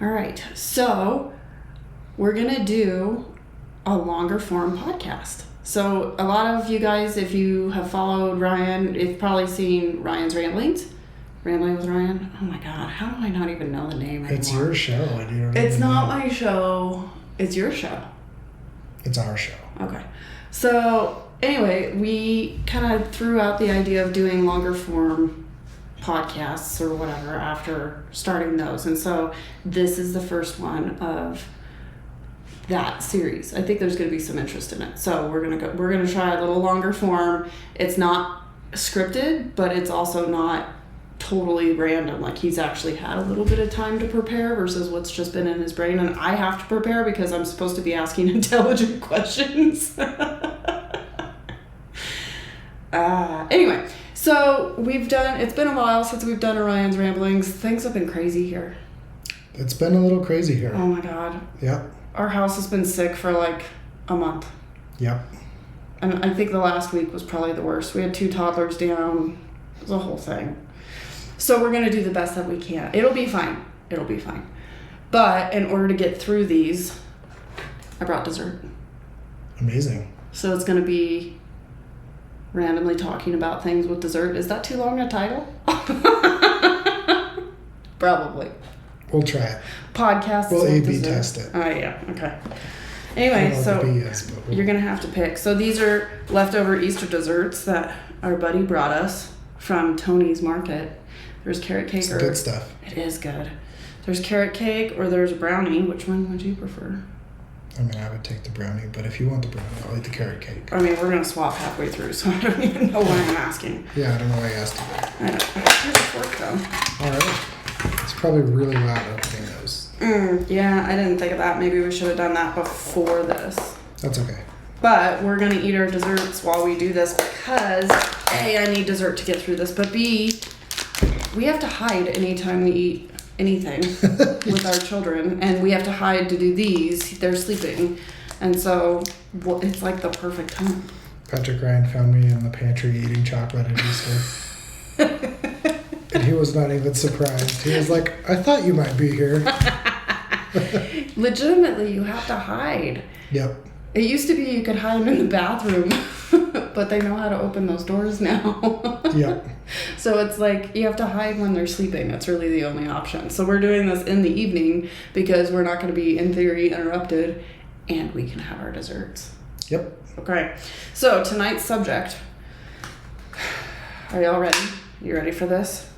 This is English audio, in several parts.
All right, so we're going to do a longer form podcast. So a lot of you guys, if you have followed Ryan, you've probably seen Ryan's Ramblings. Rambling with Ryan. Oh my God, how do I not even know the name anymore? It's your show. And you don't it's not know. my show. It's your show. It's our show. Okay. So anyway, we kind of threw out the idea of doing longer form podcasts or whatever after starting those, and so this is the first one of that series. I think there's going to be some interest in it, so we're gonna try a little longer form. It's not scripted, but it's also not totally random. Like, he's actually had a little bit of time to prepare versus what's just been in his brain, and I have to prepare because I'm supposed to be asking intelligent questions. Anyway, so it's been a while since we've done Orion's Ramblings. Things have been crazy here. It's been a little crazy here. Oh my God. Yep. Our house has been sick for like a month. Yep. And I think the last week was probably the worst. We had 2 toddlers down. It was a whole thing. So we're going to do the best that we can. It'll be fine. But in order to get through these, I brought dessert. Amazing. So it's going to be randomly talking about things with dessert. Is that too long a title? Probably. We'll try it. Podcasts We'll with A/B dessert. test it. Oh, yeah. Okay. Anyway, so you're going to have to pick. So these are leftover Easter desserts that our buddy brought us from Tony's Market. There's carrot cake. It's good stuff. It is good. There's carrot cake or there's brownie. Which one would you prefer? I mean, I would take the brownie, but if you want the brownie, I'll eat the carrot cake. I mean, we're going to swap halfway through, so I don't even know why I'm asking. Yeah, I don't know why I asked you that. I don't know. Here's a fork, though. All right. It's probably really loud opening those. Yeah, I didn't think of that. Maybe we should have done that before this. That's okay. But we're going to eat our desserts while we do this because, A, I need dessert to get through this, but B, we have to hide anytime we eat anything with our children, and we have to hide to do these. They're sleeping, and so it's like the perfect time. Patrick Ryan found me in the pantry eating chocolate at Easter. And he was not even surprised. He was like, I thought you might be here. Legitimately, you have to hide. Yep. It used to be you could hide them in the bathroom, but they know how to open those doors now. Yep. So it's like you have to hide when they're sleeping. That's really the only option. So we're doing this in the evening because we're not going to be, in theory, interrupted, and we can have our desserts. Yep. Okay. So tonight's subject. Are y'all ready? You ready for this?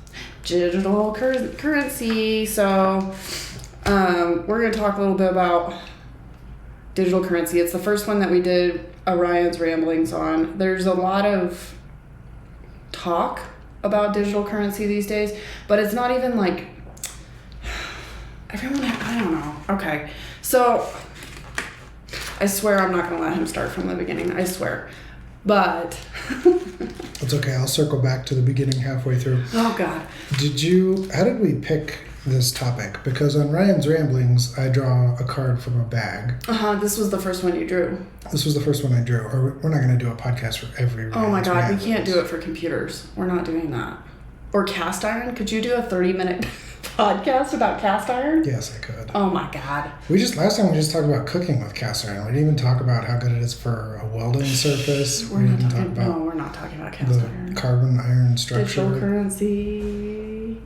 Digital currency. So we're going to talk a little bit about digital currency. It's the first one that we did Orion's Ramblings on. There's a lot of talk about digital currency these days, but it's not even like everyone, I don't know. Okay. So I swear I'm not going to let him start from the beginning. I swear. But It's okay. I'll circle back to the beginning halfway through. oh God. How did we pick this topic? Because on Ryan's Ramblings, I draw a card from a bag. This was the first one you drew. This was the first one I drew. Or we're not going to do a podcast for every Ryan's Oh my God, Ramblings. we can't do it for computers. We're not doing that. Or cast iron? Could you do a 30-minute podcast about cast iron? Yes, I could. Oh my God. Last time we just talked about cooking with cast iron. We didn't even talk about how good it is for a welding surface. We're not talking about cast the iron. carbon iron structure. Digital currency.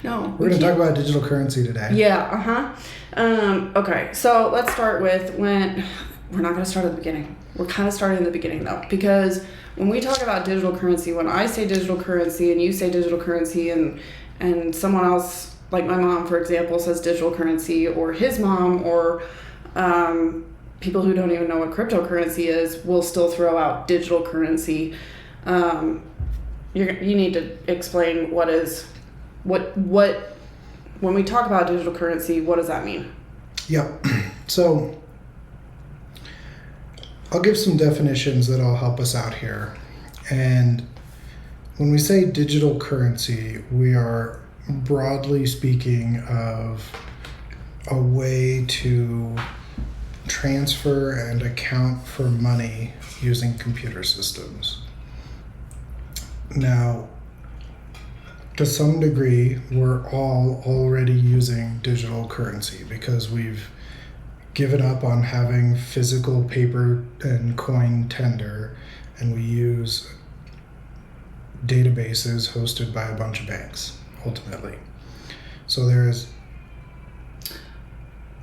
No. We're going to talk about digital currency today. Yeah, okay, so let's start with we're not going to start at the beginning. We're kind of starting at the beginning, though, because when we talk about digital currency, when I say digital currency and you say digital currency and someone else, like my mom, for example, says digital currency, or his mom, or people who don't even know what cryptocurrency is will still throw out digital currency. You need to explain what when we talk about digital currency, what does that mean? Yep. So I'll give some definitions that'll help us out here. And when we say digital currency, we are broadly speaking of a way to transfer and account for money using computer systems. Now, to some degree, we're all already using digital currency because we've given up on having physical paper and coin tender, and we use databases hosted by a bunch of banks, ultimately. So there is...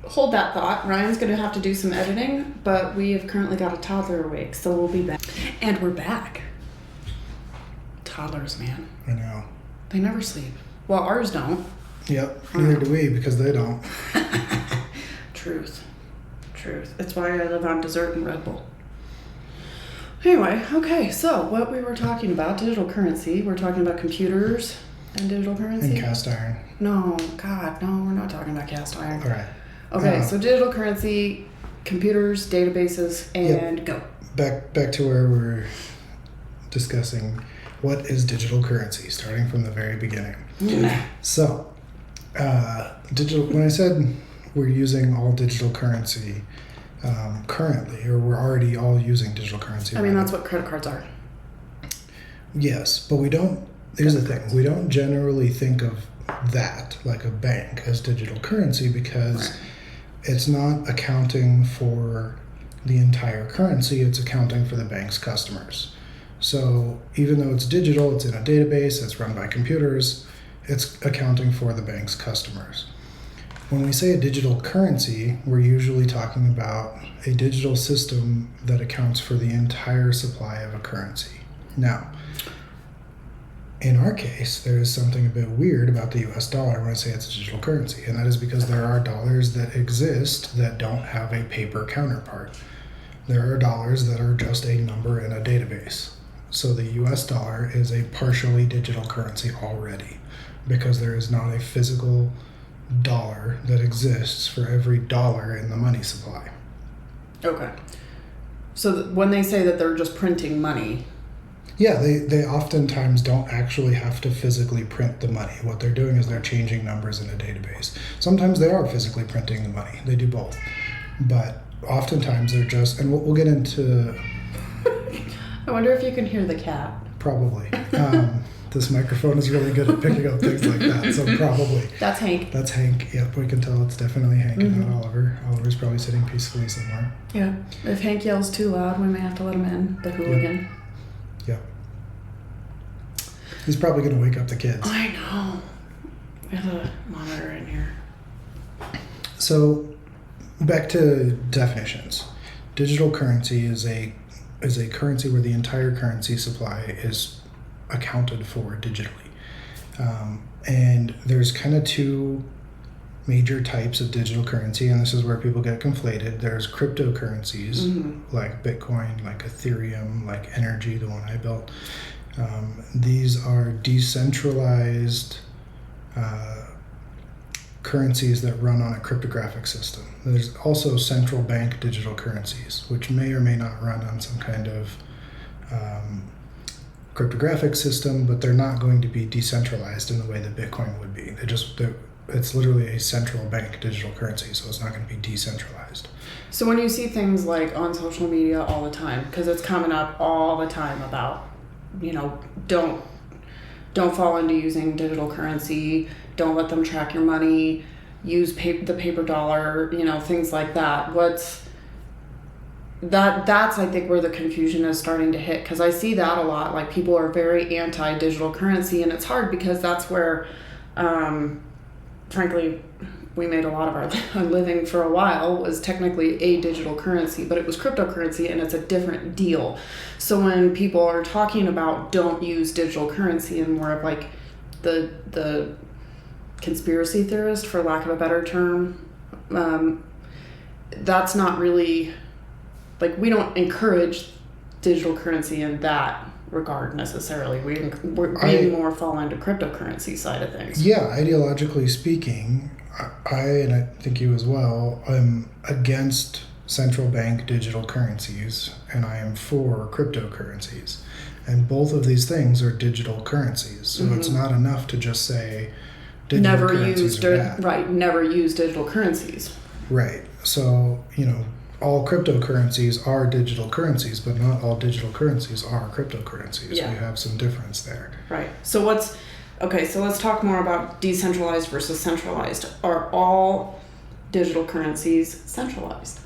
Hold that thought. Ryan's going to have to do some editing, but we have currently got a toddler awake, so we'll be back. And we're back. Toddlers, man. I know. They never sleep. Well, ours don't. Yep, neither do we, because they don't. Truth. That's why I live on dessert and Red Bull. Anyway, okay, so what we were talking about, digital currency. We're talking about computers and digital currency. And cast iron. No, God, no, we're not talking about cast iron. All right. Okay, so digital currency, computers, databases, and go. Back to where we're discussing what is digital currency, starting from the very beginning. So, digital. When I said we're using all digital currency currently, or we're already all using digital currency. I mean, that's what credit cards are. Yes, but we don't. Here's the thing: we don't generally think of that, like a bank, as digital currency because it's not accounting for the entire currency, it's accounting for the bank's customers. So even though it's digital, it's in a database, it's run by computers, it's accounting for the bank's customers. When we say a digital currency, we're usually talking about a digital system that accounts for the entire supply of a currency. Now, in our case, there is something a bit weird about the US dollar when I say it's a digital currency, and that is because there are dollars that exist that don't have a paper counterpart. There are dollars that are just a number in a database. So the US dollar is a partially digital currency already because there is not a physical dollar that exists for every dollar in the money supply. Okay. So when they say that they're just printing money... Yeah, they oftentimes don't actually have to physically print the money. What they're doing is they're changing numbers in a database. Sometimes they are physically printing the money. They do both. But oftentimes they're just... And we'll get into... I wonder if you can hear the cat. Probably. This microphone is really good at picking up things like that, so probably. That's Hank. That's Hank. Yep, we can tell it's definitely Hank and not Oliver. Oliver's probably sitting peacefully somewhere. Yeah. If Hank yells too loud, we may have to let him in, the hooligan. Yep. He's probably going to wake up the kids. I know. We have a monitor in here. So, back to definitions. Digital currency is a currency where the entire currency supply is accounted for digitally. And there's kind of two major types of digital currency, and this is where people get conflated. There's cryptocurrencies, like Bitcoin, like Ethereum, like Energy, the one I built. These are decentralized currencies that run on a cryptographic system. There's also central bank digital currencies, which may or may not run on some kind of cryptographic system, but they're not going to be decentralized in the way that Bitcoin would be. It's literally a central bank digital currency, so it's not going to be decentralized. So when you see things like on social media all the time, because it's coming up all the time about, don't fall into using digital currency, don't let them track your money, use the paper dollar, things like that. That's I think where the confusion is starting to hit, because I see that a lot. Like, people are very anti-digital currency, and it's hard because that's where, frankly, we made a lot of our living for a while, was technically a digital currency, but it was cryptocurrency, and it's a different deal. So when people are talking about don't use digital currency, and more of like the conspiracy theorist, for lack of a better term, that's not really... Like, we don't encourage digital currency in that regard necessarily. We more fall into cryptocurrency side of things. Yeah, ideologically speaking, and I think you as well, I'm against central bank digital currencies, and I am for cryptocurrencies. And both of these things are digital currencies. So it's not enough to just say digital currencies are bad. Never use digital currencies. Right. So, all cryptocurrencies are digital currencies, but not all digital currencies are cryptocurrencies. Yeah. We have some difference there. Right. So Okay, so let's talk more about decentralized versus centralized. Are all digital currencies centralized?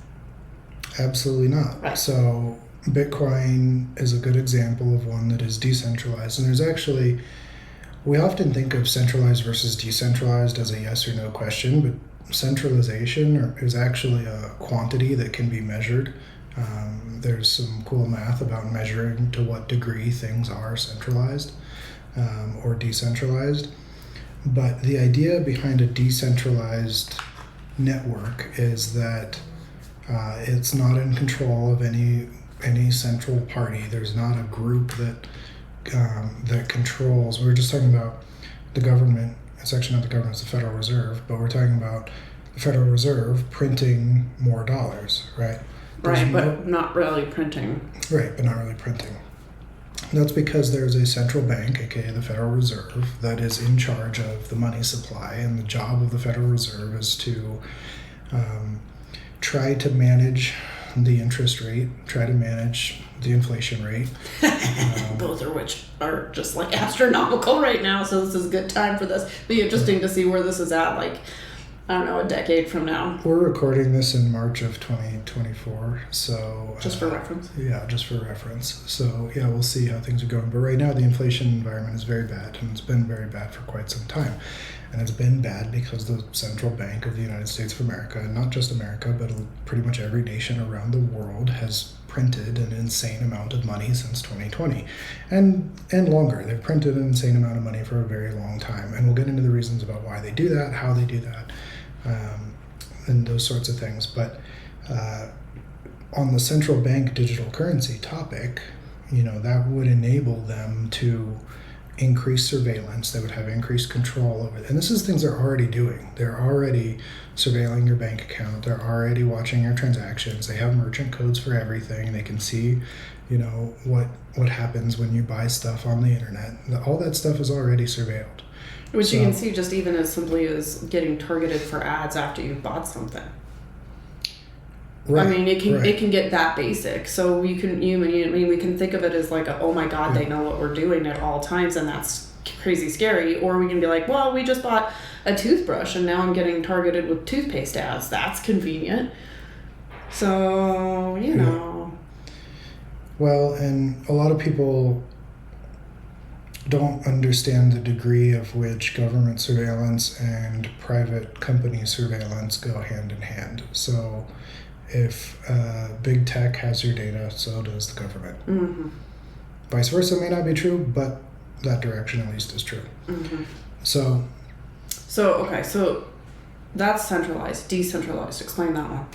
Absolutely not. Right. So Bitcoin is a good example of one that is decentralized. And there's actually, we often think of centralized versus decentralized as a yes or no question, but centralization is actually a quantity that can be measured. There's some cool math about measuring to what degree things are centralized or decentralized. But the idea behind a decentralized network is that it's not in control of any central party. There's not a group that controls. We were just talking about the government. A section of the government is the Federal Reserve, but we're talking about the Federal Reserve printing more dollars, right? But not really printing. Right, but not really printing. That's because there's a central bank, aka the Federal Reserve, that is in charge of the money supply, and the job of the Federal Reserve is to try to manage the interest rate, try to manage the inflation rate. Both of which are just like astronomical right now, so this is a good time for this. Be interesting to see where this is at, like, I don't know, a decade from now. We're recording this in March of 2024, so... Just for reference. Yeah, just for reference. So, yeah, we'll see how things are going. But right now, the inflation environment is very bad, and it's been very bad for quite some time. And it's been bad because the Central Bank of the United States of America, and not just America, but pretty much every nation around the world, has printed an insane amount of money since 2020. And longer. They've printed an insane amount of money for a very long time. And we'll get into the reasons about why they do that, how they do that, and those sorts of things. But on the central bank digital currency topic, that would enable them to increase surveillance. They would have increased control over it. And this is things they're already doing. They're already surveilling your bank account. They're already watching your transactions. They have merchant codes for everything. They can see, what happens when you buy stuff on the internet. All that stuff is already surveilled. Which you can see just even as simply as getting targeted for ads after you've bought something. Right, I mean, it can get that basic. So we can think of it as like, oh my God, they know what we're doing at all times, and that's crazy scary. Or we can be like, well, we just bought a toothbrush, and now I'm getting targeted with toothpaste ads. That's convenient. So Well, and a lot of people don't understand the degree of which government surveillance and private company surveillance go hand in hand. So if big tech has your data, so does the government. Mm-hmm. Vice versa may not be true, but that direction at least is true. Mm-hmm. So that's centralized. Decentralized. Explain that one.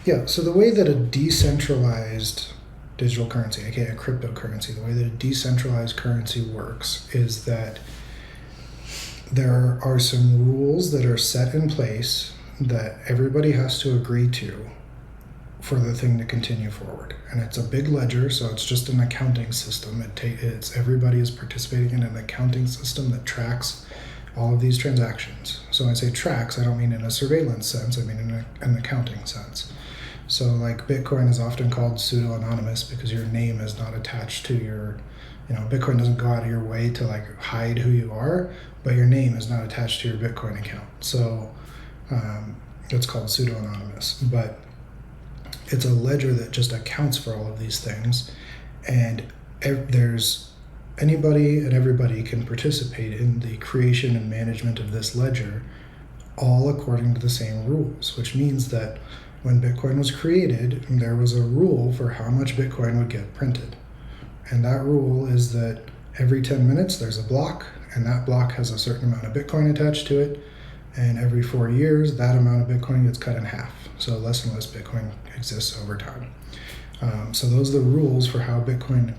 Yeah, so the way that a decentralized digital currency, aka a cryptocurrency, the way that a decentralized currency works is that there are some rules that are set in place that everybody has to agree to for the thing to continue forward. And it's a big ledger, so it's just an accounting system. It's everybody is participating in an accounting system that tracks all of these transactions. So when I say tracks, I don't mean in a surveillance sense, I mean in an accounting sense. So like Bitcoin is often called pseudo-anonymous because your name is not attached to your, Bitcoin doesn't go out of your way to like hide who you are, but your name is not attached to your Bitcoin account. So it's called pseudo-anonymous. But it's a ledger that just accounts for all of these things. And there's anybody and everybody can participate in the creation and management of this ledger, all according to the same rules, which means that when Bitcoin was created, there was a rule for how much Bitcoin would get printed. And that rule is that every 10 minutes there's a block, and that block has a certain amount of Bitcoin attached to it. And every 4 years, that amount of Bitcoin gets cut in half. So less and less Bitcoin exists over time. So those are the rules for how Bitcoin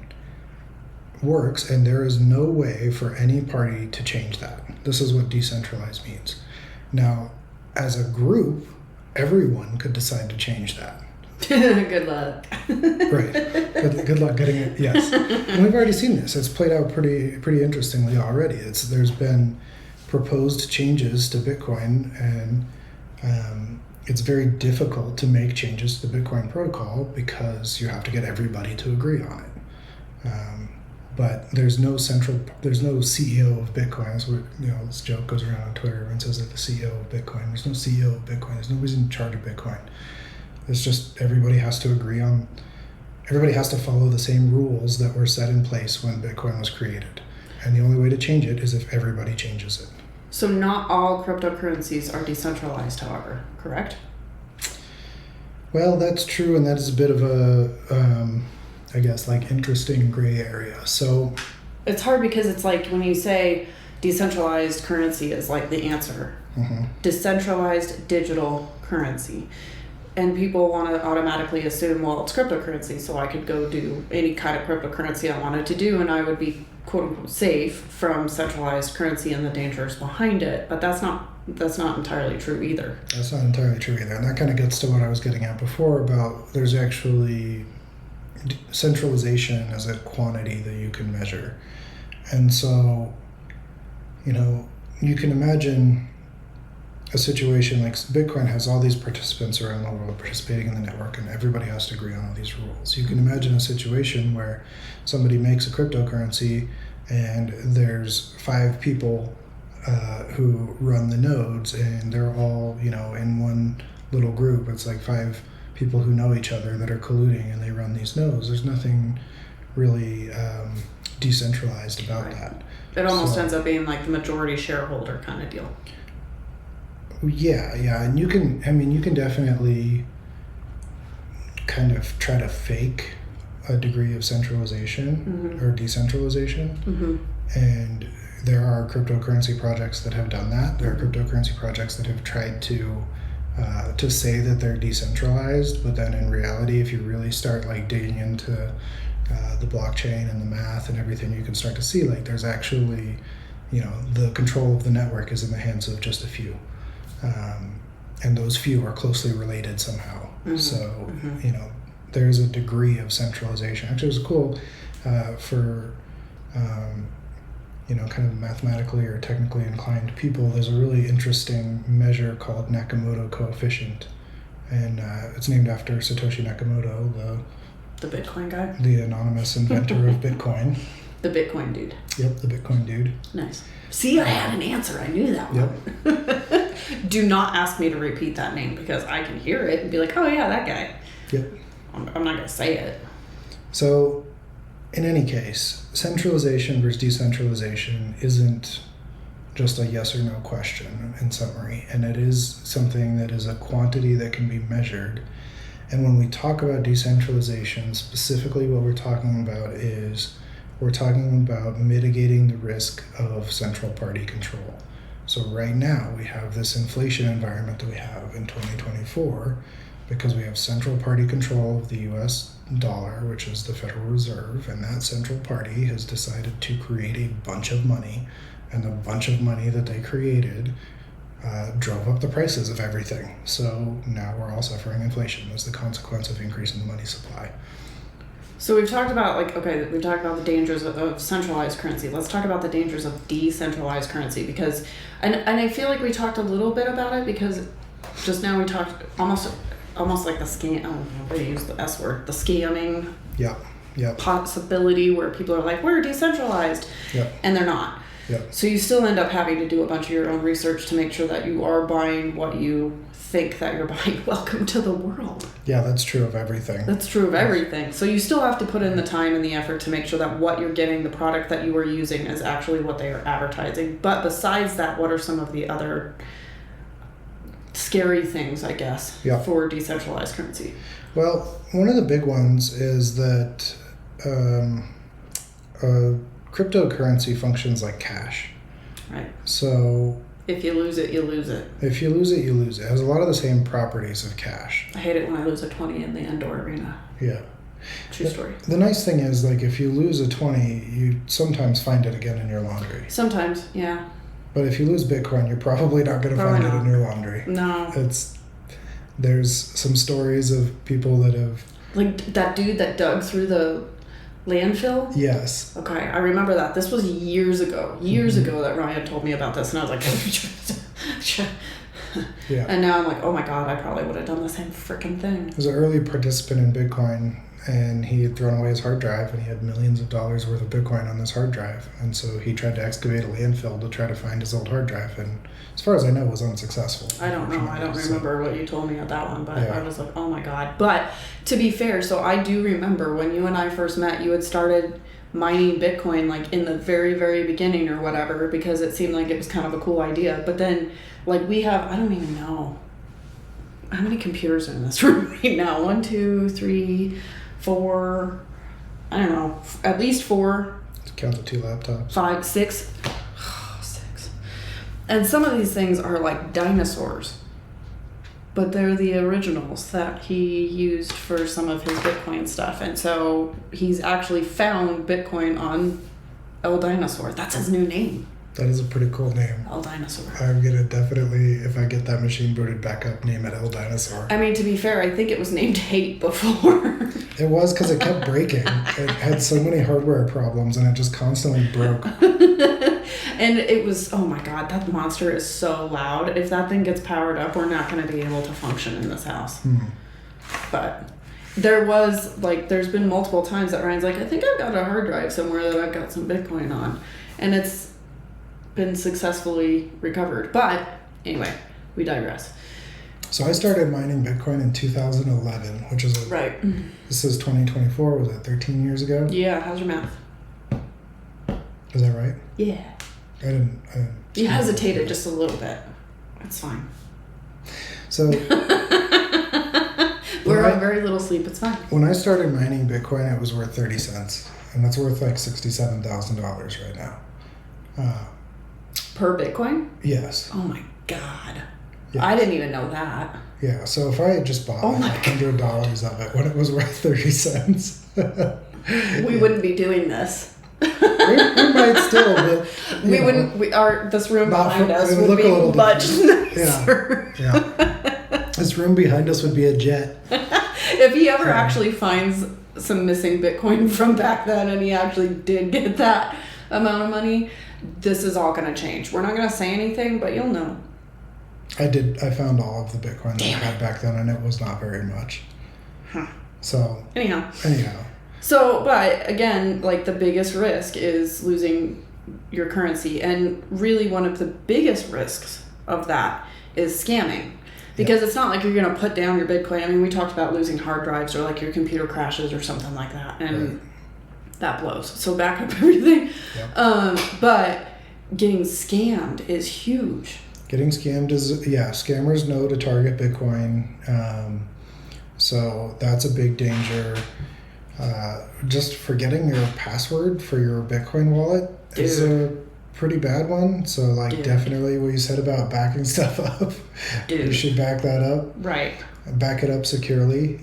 works, and there is no way for any party to change that. This is what decentralized means. Now, as a group, everyone could decide to change that. Good luck. Right. Good luck getting it. Yes. And we've already seen this. It's played out pretty interestingly already. There's been proposed changes to Bitcoin, and it's very difficult to make changes to the Bitcoin protocol because you have to get everybody to agree on it. but there's no CEO of Bitcoin. That's what, this joke goes around on Twitter. Everyone says that the CEO of Bitcoin. There's no CEO of Bitcoin. There's nobody's in charge of Bitcoin. It's just everybody has to follow the same rules that were set in place when Bitcoin was created. And the only way to change it is if everybody changes it. So not all cryptocurrencies are decentralized, however, correct? Well, that's true, and that is a bit of a, interesting gray area. So it's hard because it's like when you say decentralized currency is like the answer. Mm-hmm. Decentralized digital currency. And people want to automatically assume, well, it's cryptocurrency, so I could go do any kind of cryptocurrency I wanted to do, and I would be quote unquote safe from centralized currency and the dangers behind it. But that's not entirely true either. That's not entirely true either. And that kind of gets to what I was getting at before about there's actually centralization as a quantity that you can measure. And so, you can imagine a situation like Bitcoin has all these participants around the world participating in the network, and everybody has to agree on all these rules. You can imagine a situation where somebody makes a cryptocurrency and there's 5 people who run the nodes, and they're all, in one little group. It's like 5 people who know each other that are colluding, and they run these nodes. There's nothing really decentralized about that. It almost ends up being like the majority shareholder kind of deal. Yeah, and you can definitely kind of try to fake a degree of centralization mm-hmm. or decentralization, mm-hmm. and there are cryptocurrency projects that have done that. There are cryptocurrency projects that have tried to say that they're decentralized, but then in reality, if you really start like digging into the blockchain and the math and everything, you can start to see like there's actually, the control of the network is in the hands of just a few. And those few are closely related somehow. Mm-hmm. So, mm-hmm. There's a degree of centralization. Actually, it was cool for, kind of mathematically or technically inclined people. There's a really interesting measure called Nakamoto coefficient. And it's named after Satoshi Nakamoto, the Bitcoin guy? The anonymous inventor of Bitcoin. The Bitcoin dude. Yep, the Bitcoin dude. Nice. See, I had an answer. I knew that one. Yep. Do not ask me to repeat that name because I can hear it and be like, oh yeah, that guy. Yep. I'm not going to say it. So, in any case, centralization versus decentralization isn't just a yes or no question in summary, and it is something that is a quantity that can be measured. And when we talk about decentralization, specifically what we're talking about mitigating the risk of central party control. So right now we have this inflation environment that we have in 2024 because we have central party control of the US dollar, which is the Federal Reserve, and that central party has decided to create a bunch of money, and the bunch of money that they created drove up the prices of everything. So now we're all suffering inflation as the consequence of increasing the money supply. So we've talked about we've talked about the dangers of centralized currency. Let's talk about the dangers of decentralized currency because, and I feel like we talked a little bit about it because just now we talked almost like the scam. I'm going to use the S word, the scamming. Yeah. Possibility where people are like, we're decentralized, and they're not. Yeah. So you still end up having to do a bunch of your own research to make sure that you are buying what you think that you're buying. Welcome to the world. Yeah, that's true of everything. That's true of everything. So you still have to put in the time and the effort to make sure that what you're getting, the product that you are using, is actually what they are advertising. But besides that, what are some of the other scary things, I guess, for decentralized currency? Well, one of the big ones is that cryptocurrency functions like cash. Right. So if you lose it, you lose it. If you lose it, you lose it. It has a lot of the same properties of cash. I hate it when I lose a 20 in the indoor arena. Yeah. True story. The nice thing is, like, if you lose a 20, you sometimes find it again in your laundry. Sometimes, yeah. But if you lose Bitcoin, you're probably not going to find it in your laundry. No. There's some stories of people that have... Like that dude that dug through the landfill? Yes. Okay, I remember that. This was years ago. Years ago that Ryan told me about this, and I was like, Yeah. And now I'm like, oh my God, I probably would have done the same freaking thing. He was an early participant in Bitcoin, and he had thrown away his hard drive, and he had millions of dollars worth of Bitcoin on this hard drive. And so he tried to excavate a landfill to try to find his old hard drive, and as far as I know, was unsuccessful. I don't know. I don't remember what you told me at that one, but Yeah. I was like, oh my God. But to be fair, so I do remember when you and I first met, you had started mining Bitcoin like in the very, very beginning or whatever, because it seemed like it was kind of a cool idea. But then like we have, I don't even know how many computers are in this room right now. 1, 2, 3, 4, I don't know, at least 4. Count the 2 laptops. 5, 6. 6. And some of these things are like dinosaurs, but they're the originals that he used for some of his Bitcoin stuff. And so he's actually found Bitcoin on El Dinosaur. That's his new name. That is a pretty cool name. El Dinosaur. I'm gonna definitely, if I get that machine booted back up, name it El Dinosaur. I mean, to be fair, I think it was named Hate before. It was because it kept breaking. It had so many hardware problems, and it just constantly broke. And it was, oh my God, that monster is so loud. If that thing gets powered up, we're not going to be able to function in this house. But there was, like, there's been multiple times that Ryan's like, I think I've got a hard drive somewhere that I've got some Bitcoin on. And it's been successfully recovered. But anyway, we digress. So I started mining Bitcoin in 2011, which is right. This is 2024. Was it 13 years ago? Yeah. How's your math? Is that right? Yeah. I didn't. You hesitated just a little bit. It's fine. So we're on very little sleep. It's fine. When I started mining Bitcoin, it was worth 30 cents, and that's worth like $67,000 right now. Per Bitcoin? Yes. Oh my God. Yes. I didn't even know that. Yeah, so if I had just bought $100 of it when it was worth 30 cents, we wouldn't be doing this. we might still, but we wouldn't. This room behind us would look be a little much different. nicer. Yeah. This room behind us would be a jet. If he ever actually finds some missing Bitcoin from back then, and he actually did get that amount of money, this is all going to change. We're not going to say anything, but you'll know. I found all of the Bitcoin that I had back then, and it was not very much. Huh. So anyhow. So, but again, like the biggest risk is losing your currency. And really one of the biggest risks of that is scamming. Because it's not like you're going to put down your Bitcoin. I mean, we talked about losing hard drives or like your computer crashes or something like that. And that blows. So back up everything. Yep. But getting scammed is huge. Getting scammed is, scammers know to target Bitcoin. So that's a big danger. Just forgetting your password for your Bitcoin wallet is a pretty bad one. So definitely what you said about backing stuff up, you should back that up. Right. Back it up securely.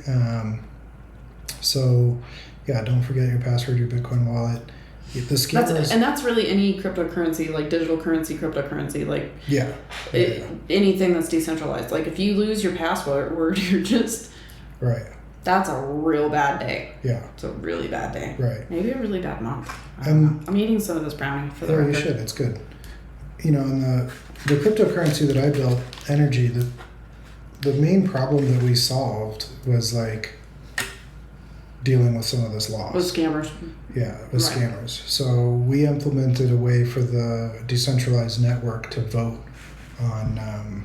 So don't forget your password, your Bitcoin wallet. The scammers, that's really any cryptocurrency, like digital currency, cryptocurrency, like anything that's decentralized. Like if you lose your password, you're just right. That's a real bad day. Yeah. It's a really bad day. Right. Maybe a really bad month. I'm eating some of this brownie for the record. You should. It's good. In the cryptocurrency that I built, Energy, the main problem that we solved was like dealing with some of this loss. With scammers. Yeah, with scammers. So we implemented a way for the decentralized network to vote on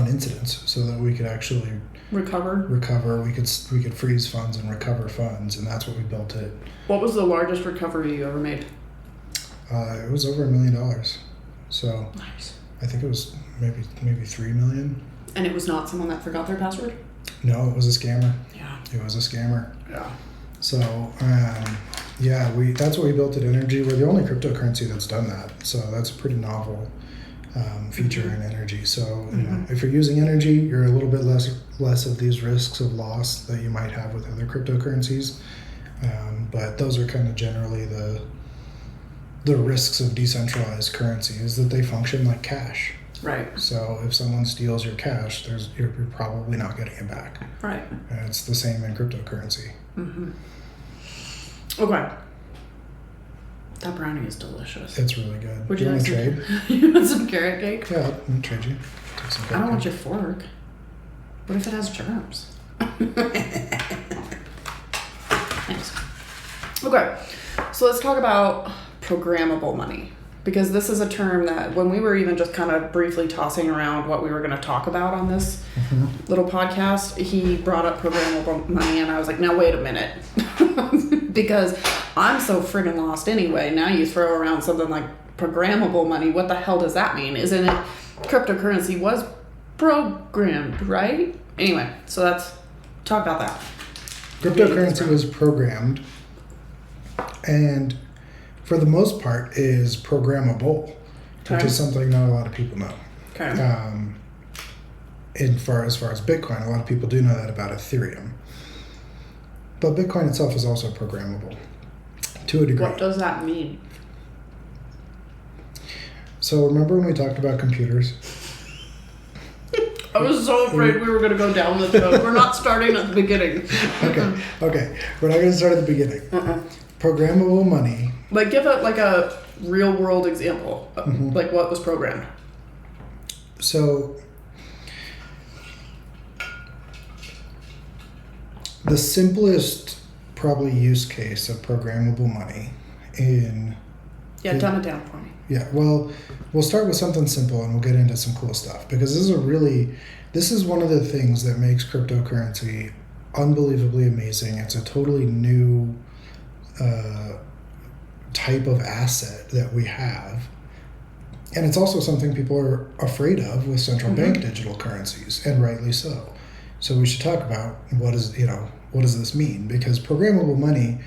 incidents, so that we could actually recover. We could freeze funds and recover funds, and that's what we built it. What was the largest recovery you ever made? It was over $1 million. So nice. I think it was maybe $3 million. And it was not someone that forgot their password? No, it was a scammer. Yeah. It was a scammer. Yeah. So that's what we built at Energy. We're the only cryptocurrency that's done that. So that's a pretty novel feature in Energy. So if you're using Energy, you're a little bit less of these risks of loss that you might have with other cryptocurrencies. But those are kind of generally the risks of decentralized currency, is that they function like cash. Right. So if someone steals your cash, you're probably not getting it back. Right. And it's the same in cryptocurrency. Mm-hmm. Okay. That brownie is delicious. It's really good. Would Do you want to trade? You want some carrot cake? Yeah, I'll trade you. I don't want your fork. What if it has germs? Thanks. Okay, so let's talk about programmable money, because this is a term that when we were even just kind of briefly tossing around what we were going to talk about on this little podcast, he brought up programmable money, and I was like, now wait a minute. Because I'm so friggin' lost anyway. Now you throw around something like programmable money. What the hell does that mean? Isn't it cryptocurrency was programmed, right? Anyway, so let's talk about that. Cryptocurrency was programmed, and for the most part is programmable, which is something not a lot of people know. Okay. As far as Bitcoin, a lot of people do know that about Ethereum. But Bitcoin itself is also programmable to a degree. What does that mean? So remember when we talked about computers? I was so afraid we were going to go down this road. We're not starting at the beginning. Okay. We're not going to start at the beginning. Programmable money. Like, give it like a real world example. Like, what was programmed? So the simplest probably use case of programmable money dumb it down for me. Yeah, well, we'll start with something simple and we'll get into some cool stuff, because this is one of the things that makes cryptocurrency unbelievably amazing. It's a totally new type of asset that we have. And it's also something people are afraid of with central bank digital currencies, and rightly so. So we should talk about what does this mean? Because programmable money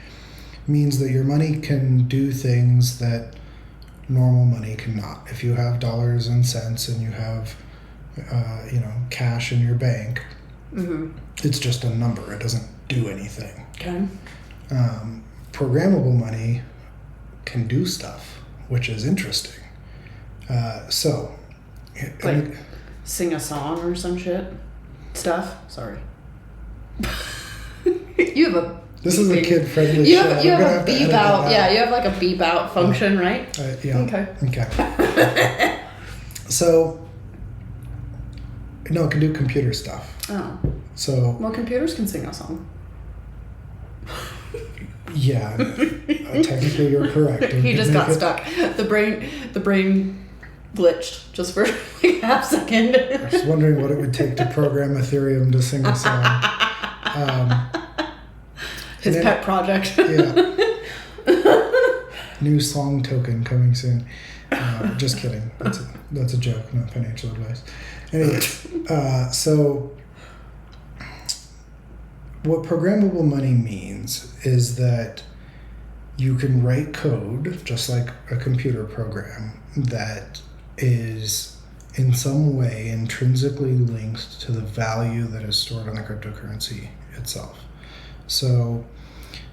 means that your money can do things that normal money cannot. If you have dollars and cents and you have cash in your bank, it's just a number. It doesn't do anything. Okay. Programmable money can do stuff, which is interesting. Like sing a song or some shit stuff. Sorry. You have a. This is a kid-friendly You show. have a beep out. Yeah, you have like a beep out function, right? Yeah. Okay. So, no, it can do computer stuff. Oh. So. Well, computers can sing a song. Yeah, technically you're correct. He just got stuck. The brain glitched just for like half a second. I was wondering what it would take to program Ethereum to sing a song. His pet project. Yeah. New song token coming soon. Just kidding. That's a joke, not financial advice. Anyways, so what programmable money means is that you can write code, just like a computer program, that is in some way intrinsically linked to the value that is stored on the cryptocurrency itself. So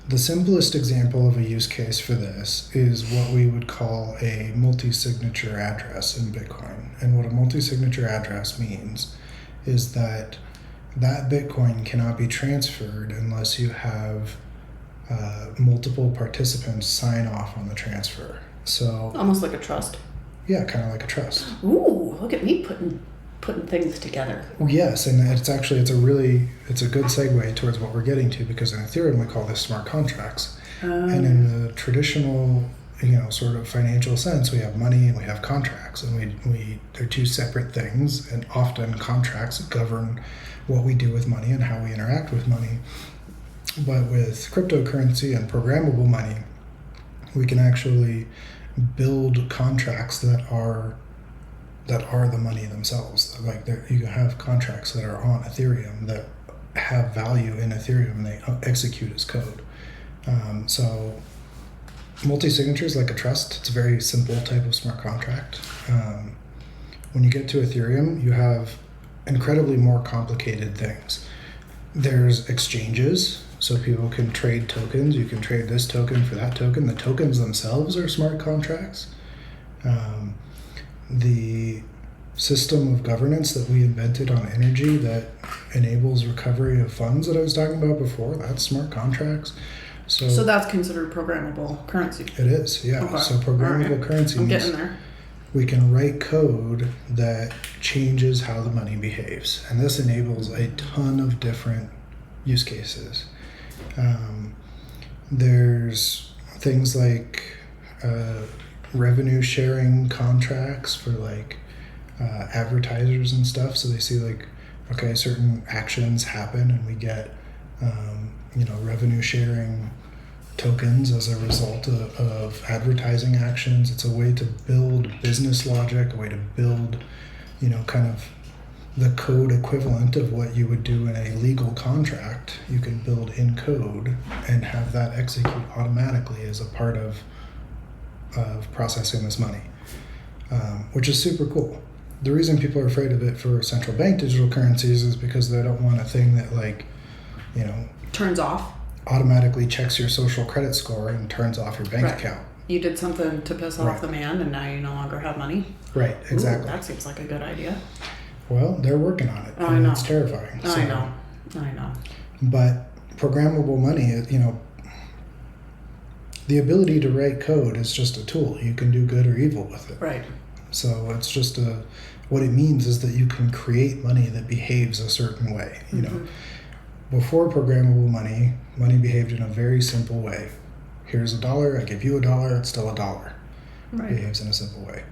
the simplest example of a use case for this is what we would call a multi-signature address in Bitcoin. And what a multi-signature address means is that Bitcoin cannot be transferred unless you have multiple participants sign off on the transfer. So almost like a trust. Yeah, kind of like a trust. Ooh, look at me putting things together. Yes, and it's a good segue towards what we're getting to, because in Ethereum we call this smart contracts. And in the traditional, sort of financial sense, we have money and we have contracts, and they're two separate things, and often contracts govern what we do with money and how we interact with money. But with cryptocurrency and programmable money, we can actually build contracts that are the money themselves. Like you have contracts that are on Ethereum that have value in Ethereum, and they execute as code. So multi-signature is like a trust. It's a very simple type of smart contract. When you get to Ethereum, you have incredibly more complicated things. There's exchanges, so people can trade tokens. You can trade this token for that token. The tokens themselves are smart contracts. The system of governance that we invented on energy that enables recovery of funds that I was talking about before, that's smart contracts. So that's considered programmable currency. It is, yeah. Okay. So programmable currency I'm means getting there. we can write code that changes how the money behaves. And this enables a ton of different use cases. There's things like revenue sharing contracts for like advertisers and stuff. So they see like, okay, certain actions happen and we get, revenue sharing tokens as a result of advertising actions. It's a way to build business logic, a way to build, kind of the code equivalent of what you would do in a legal contract. You can build in code and have that execute automatically as a part of processing this money, which is super cool. The reason people are afraid of it for central bank digital currencies is because they don't want a thing that turns off, automatically checks your social credit score and turns off your bank account. You did something to piss off the man and now you no longer have money. Right, exactly. Ooh, that seems like a good idea. Well, they're working on it. I know. It's terrifying. I know. But programmable money, the ability to write code is just a tool. You can do good or evil with it. Right. So it's just what it means is that you can create money that behaves a certain way. Before programmable money behaved in a very simple way. Here's $1, I give you $1, it's still $1. Right. It behaves in a simple way.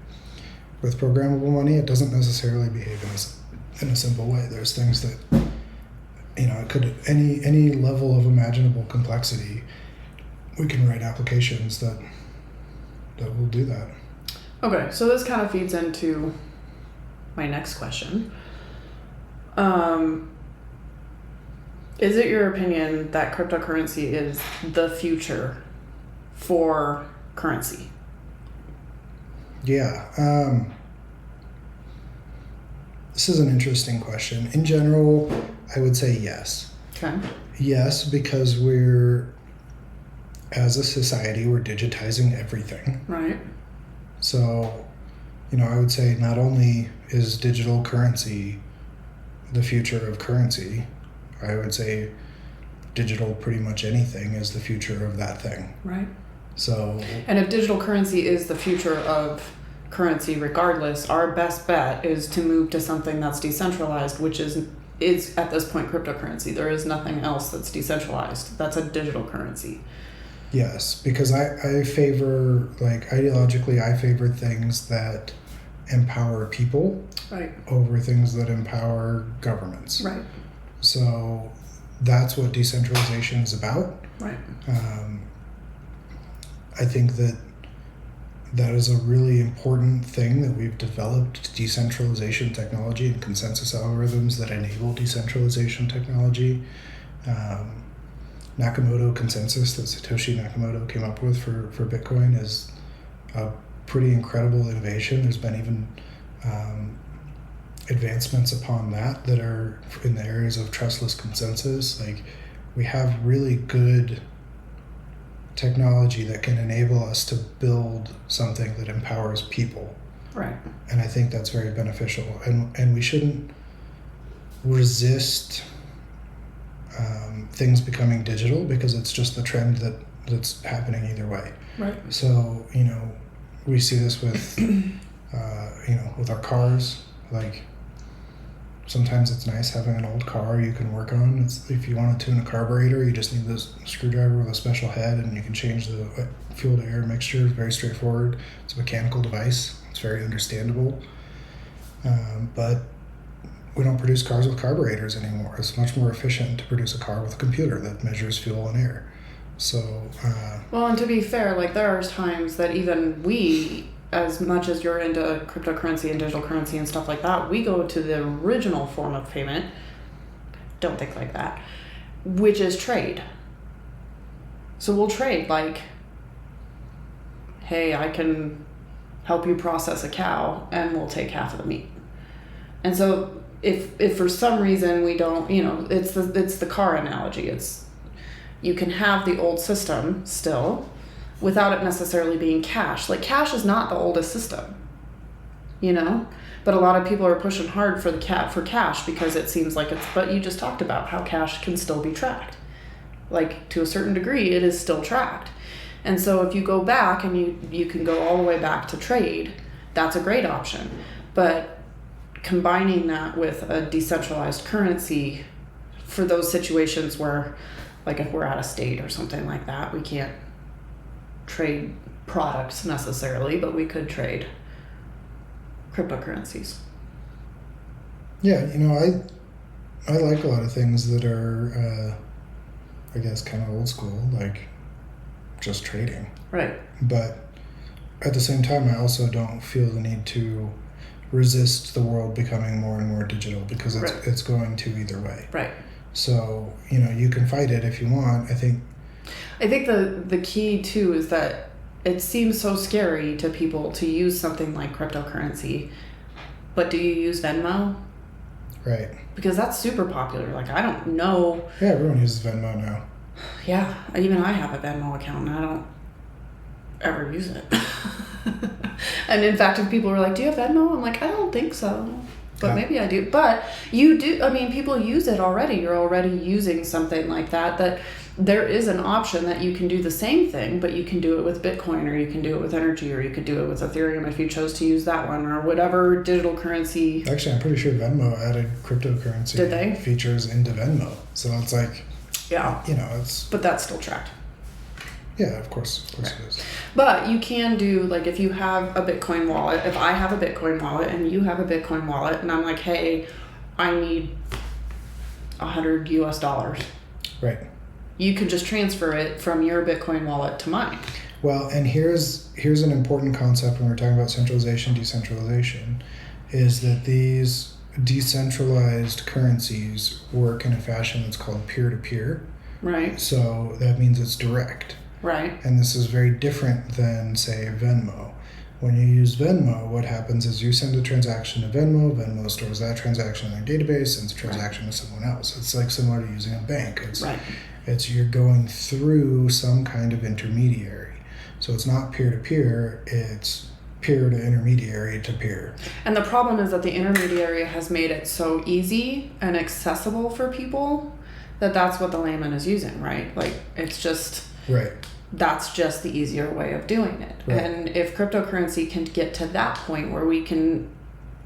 With programmable money, it doesn't necessarily behave in a simple way. There's things that, it could, any level of imaginable complexity, we can write applications that will do that. Okay, so this kind of feeds into my next question. Is it your opinion that cryptocurrency is the future for currency? Yeah. This is an interesting question. In general, I would say yes. Okay. Yes, because as a society, we're digitizing everything. Right. So, I would say not only is digital currency the future of currency, I would say digital pretty much anything is the future of that thing. Right. So. And if digital currency is the future of currency regardless, our best bet is to move to something that's decentralized, which is at this point cryptocurrency. There is nothing else that's decentralized. That's a digital currency. Yes, because I favor, ideologically, I favor things that empower people over things that empower governments. Right. So that's what decentralization is about. Right. I think that is a really important thing that we've developed decentralization technology and consensus algorithms that enable decentralization technology. Nakamoto consensus that Satoshi Nakamoto came up with for Bitcoin is a pretty incredible innovation. There's been even advancements upon that are in the areas of trustless consensus. We have really good technology that can enable us to build something that empowers people. Right. And I think that's very beneficial. And we shouldn't resist things becoming digital because it's just the trend that's happening either way. Right. So, we see this with, with our cars. Sometimes it's nice having an old car you can work on. If you want to tune a carburetor, you just need this screwdriver with a special head and you can change the fuel to air mixture. It's very straightforward. It's a mechanical device. It's very understandable. But we don't produce cars with carburetors anymore. It's much more efficient to produce a car with a computer that measures fuel and air. So, well, and to be fair, there are times that even we, as much as you're into cryptocurrency and digital currency and stuff like that, we go to the original form of payment, don't think like that, which is trade. So we'll trade hey, I can help you process a cow and we'll take half of the meat. And so if for some reason we don't, it's the car analogy. You can have the old system still without it necessarily being cash. Cash is not the oldest system, but a lot of people are pushing hard for cash because it seems like but you just talked about how cash can still be tracked. To a certain degree, it is still tracked. And so if you go back and you can go all the way back to trade that's a great option. But combining that with a decentralized currency for those situations where, like if we're out of state or something like that, we can't trade products necessarily, but we could trade cryptocurrencies. Yeah, I like a lot of things that are, I guess, kind of old school, like just trading. Right. But at the same time, I also don't feel the need to resist the world becoming more and more digital, because it's going to either way. Right. So, you can fight it if you want. I think the key too is that it seems so scary to people to use something like cryptocurrency, but do you use Venmo? Right. Because that's super popular. Like, I don't know. Yeah, everyone uses Venmo now. Yeah, even I have a Venmo account and I don't ever use it. And in fact, if people are like, do you have Venmo? I'm like, I don't think so. But maybe I do. But you do. I mean, people use it already. You're already using something like that. That there is an option that you can do the same thing, but you can do it with Bitcoin, or you can do it with Energy, or you could do it with Ethereum if you chose to use that one, or whatever digital currency. Actually, I'm pretty sure Venmo added cryptocurrency Did they? features into Venmo. So it's like, yeah, it's. But that's still tracked. Yeah, of course it is. But you can do, like, if you have a Bitcoin wallet, if I have a Bitcoin wallet and you have a Bitcoin wallet, and I'm like, hey, I need $100 US. Right. You could just transfer it from your Bitcoin wallet to mine. Well, and here's an important concept when we're talking about centralization, decentralization, is that these decentralized currencies work in a fashion that's called peer-to-peer. Right. So that means it's direct. Right. And this is very different than, say, Venmo. When you use Venmo, what happens is you send a transaction to Venmo, Venmo stores that transaction in their database, sends a transaction to someone else. It's like similar to using a bank. It's you're going through some kind of intermediary. So it's not peer-to-peer, it's peer to intermediary to peer. And the problem is that the intermediary has made it so easy and accessible for people that that's what the layman is using, right? Like, it's just... Right. That's just the easier way of doing it. Right. And if cryptocurrency can get to that point where we can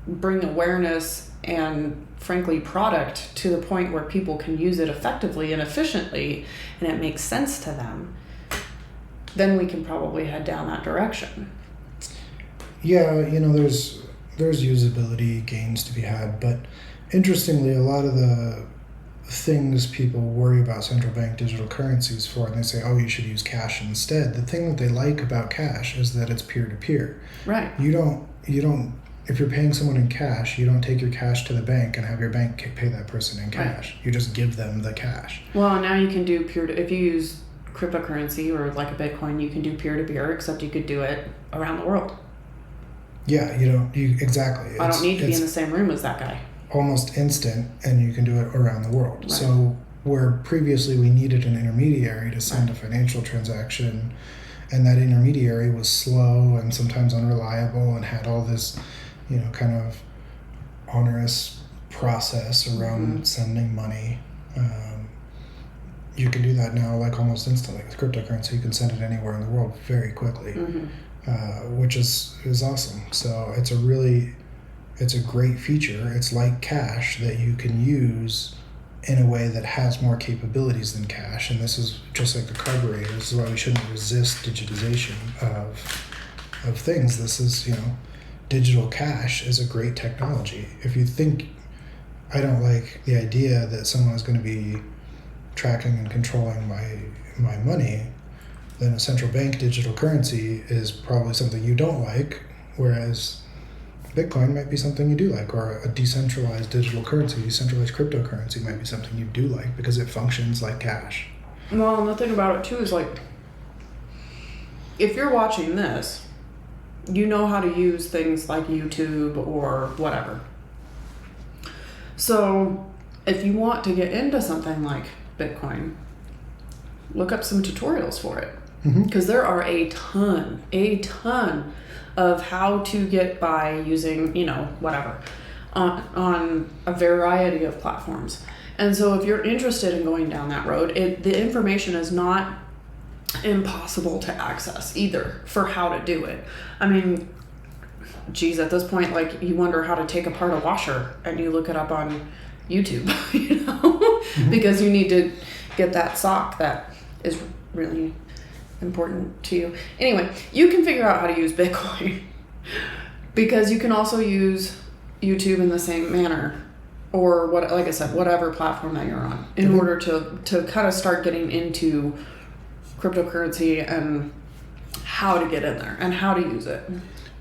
bring awareness and, frankly, product to the point where people can use it effectively and efficiently, and it makes sense to them, then we can probably head down that direction. Yeah, there's usability gains to be had, but interestingly, a lot of the things people worry about central bank digital currencies for, and they say, oh, you should use cash instead. The thing that they like about cash is that it's peer-to-peer. Right. You don't, if you're paying someone in cash, you don't take your cash to the bank and have your bank pay that person in cash. Right. You just give them the cash. Well, now you can do if you use cryptocurrency or like a Bitcoin, you can do peer-to-peer, except you could do it around the world. Yeah, exactly. I don't need to be in the same room as that guy. Almost instant, and you can do it around the world. Right. So where previously we needed an intermediary to send a financial transaction, and that intermediary was slow and sometimes unreliable and had all this, kind of onerous process around sending money. You can do that now, like almost instantly with cryptocurrency. You can send it anywhere in the world very quickly, which is awesome. So it's a great feature. It's like cash that you can use in a way that has more capabilities than cash. And this is just like the carburetor. This is why we shouldn't resist digitization of things. This is, digital cash is a great technology. If you think, I don't like the idea that someone is going to be tracking and controlling my money, then a central bank digital currency is probably something you don't like, whereas Bitcoin might be something you do like, or a decentralized digital currency, decentralized cryptocurrency might be something you do like because it functions like cash. Well, and the thing about it too is, like, if you're watching this, you know how to use things like YouTube or whatever. So if you want to get into something like Bitcoin, look up some tutorials for it. Because there are a ton of how to get by using, whatever, on a variety of platforms. And so if you're interested in going down that road, the information is not impossible to access either for how to do it. I mean, geez, at this point, like, you wonder how to take apart a washer, and you look it up on YouTube, because you need to get that sock that is really important to you. Anyway, you can figure out how to use Bitcoin because you can also use YouTube in the same manner, or what, like I said, whatever platform that you're on, in order to kind of start getting into cryptocurrency and how to get in there and how to use it.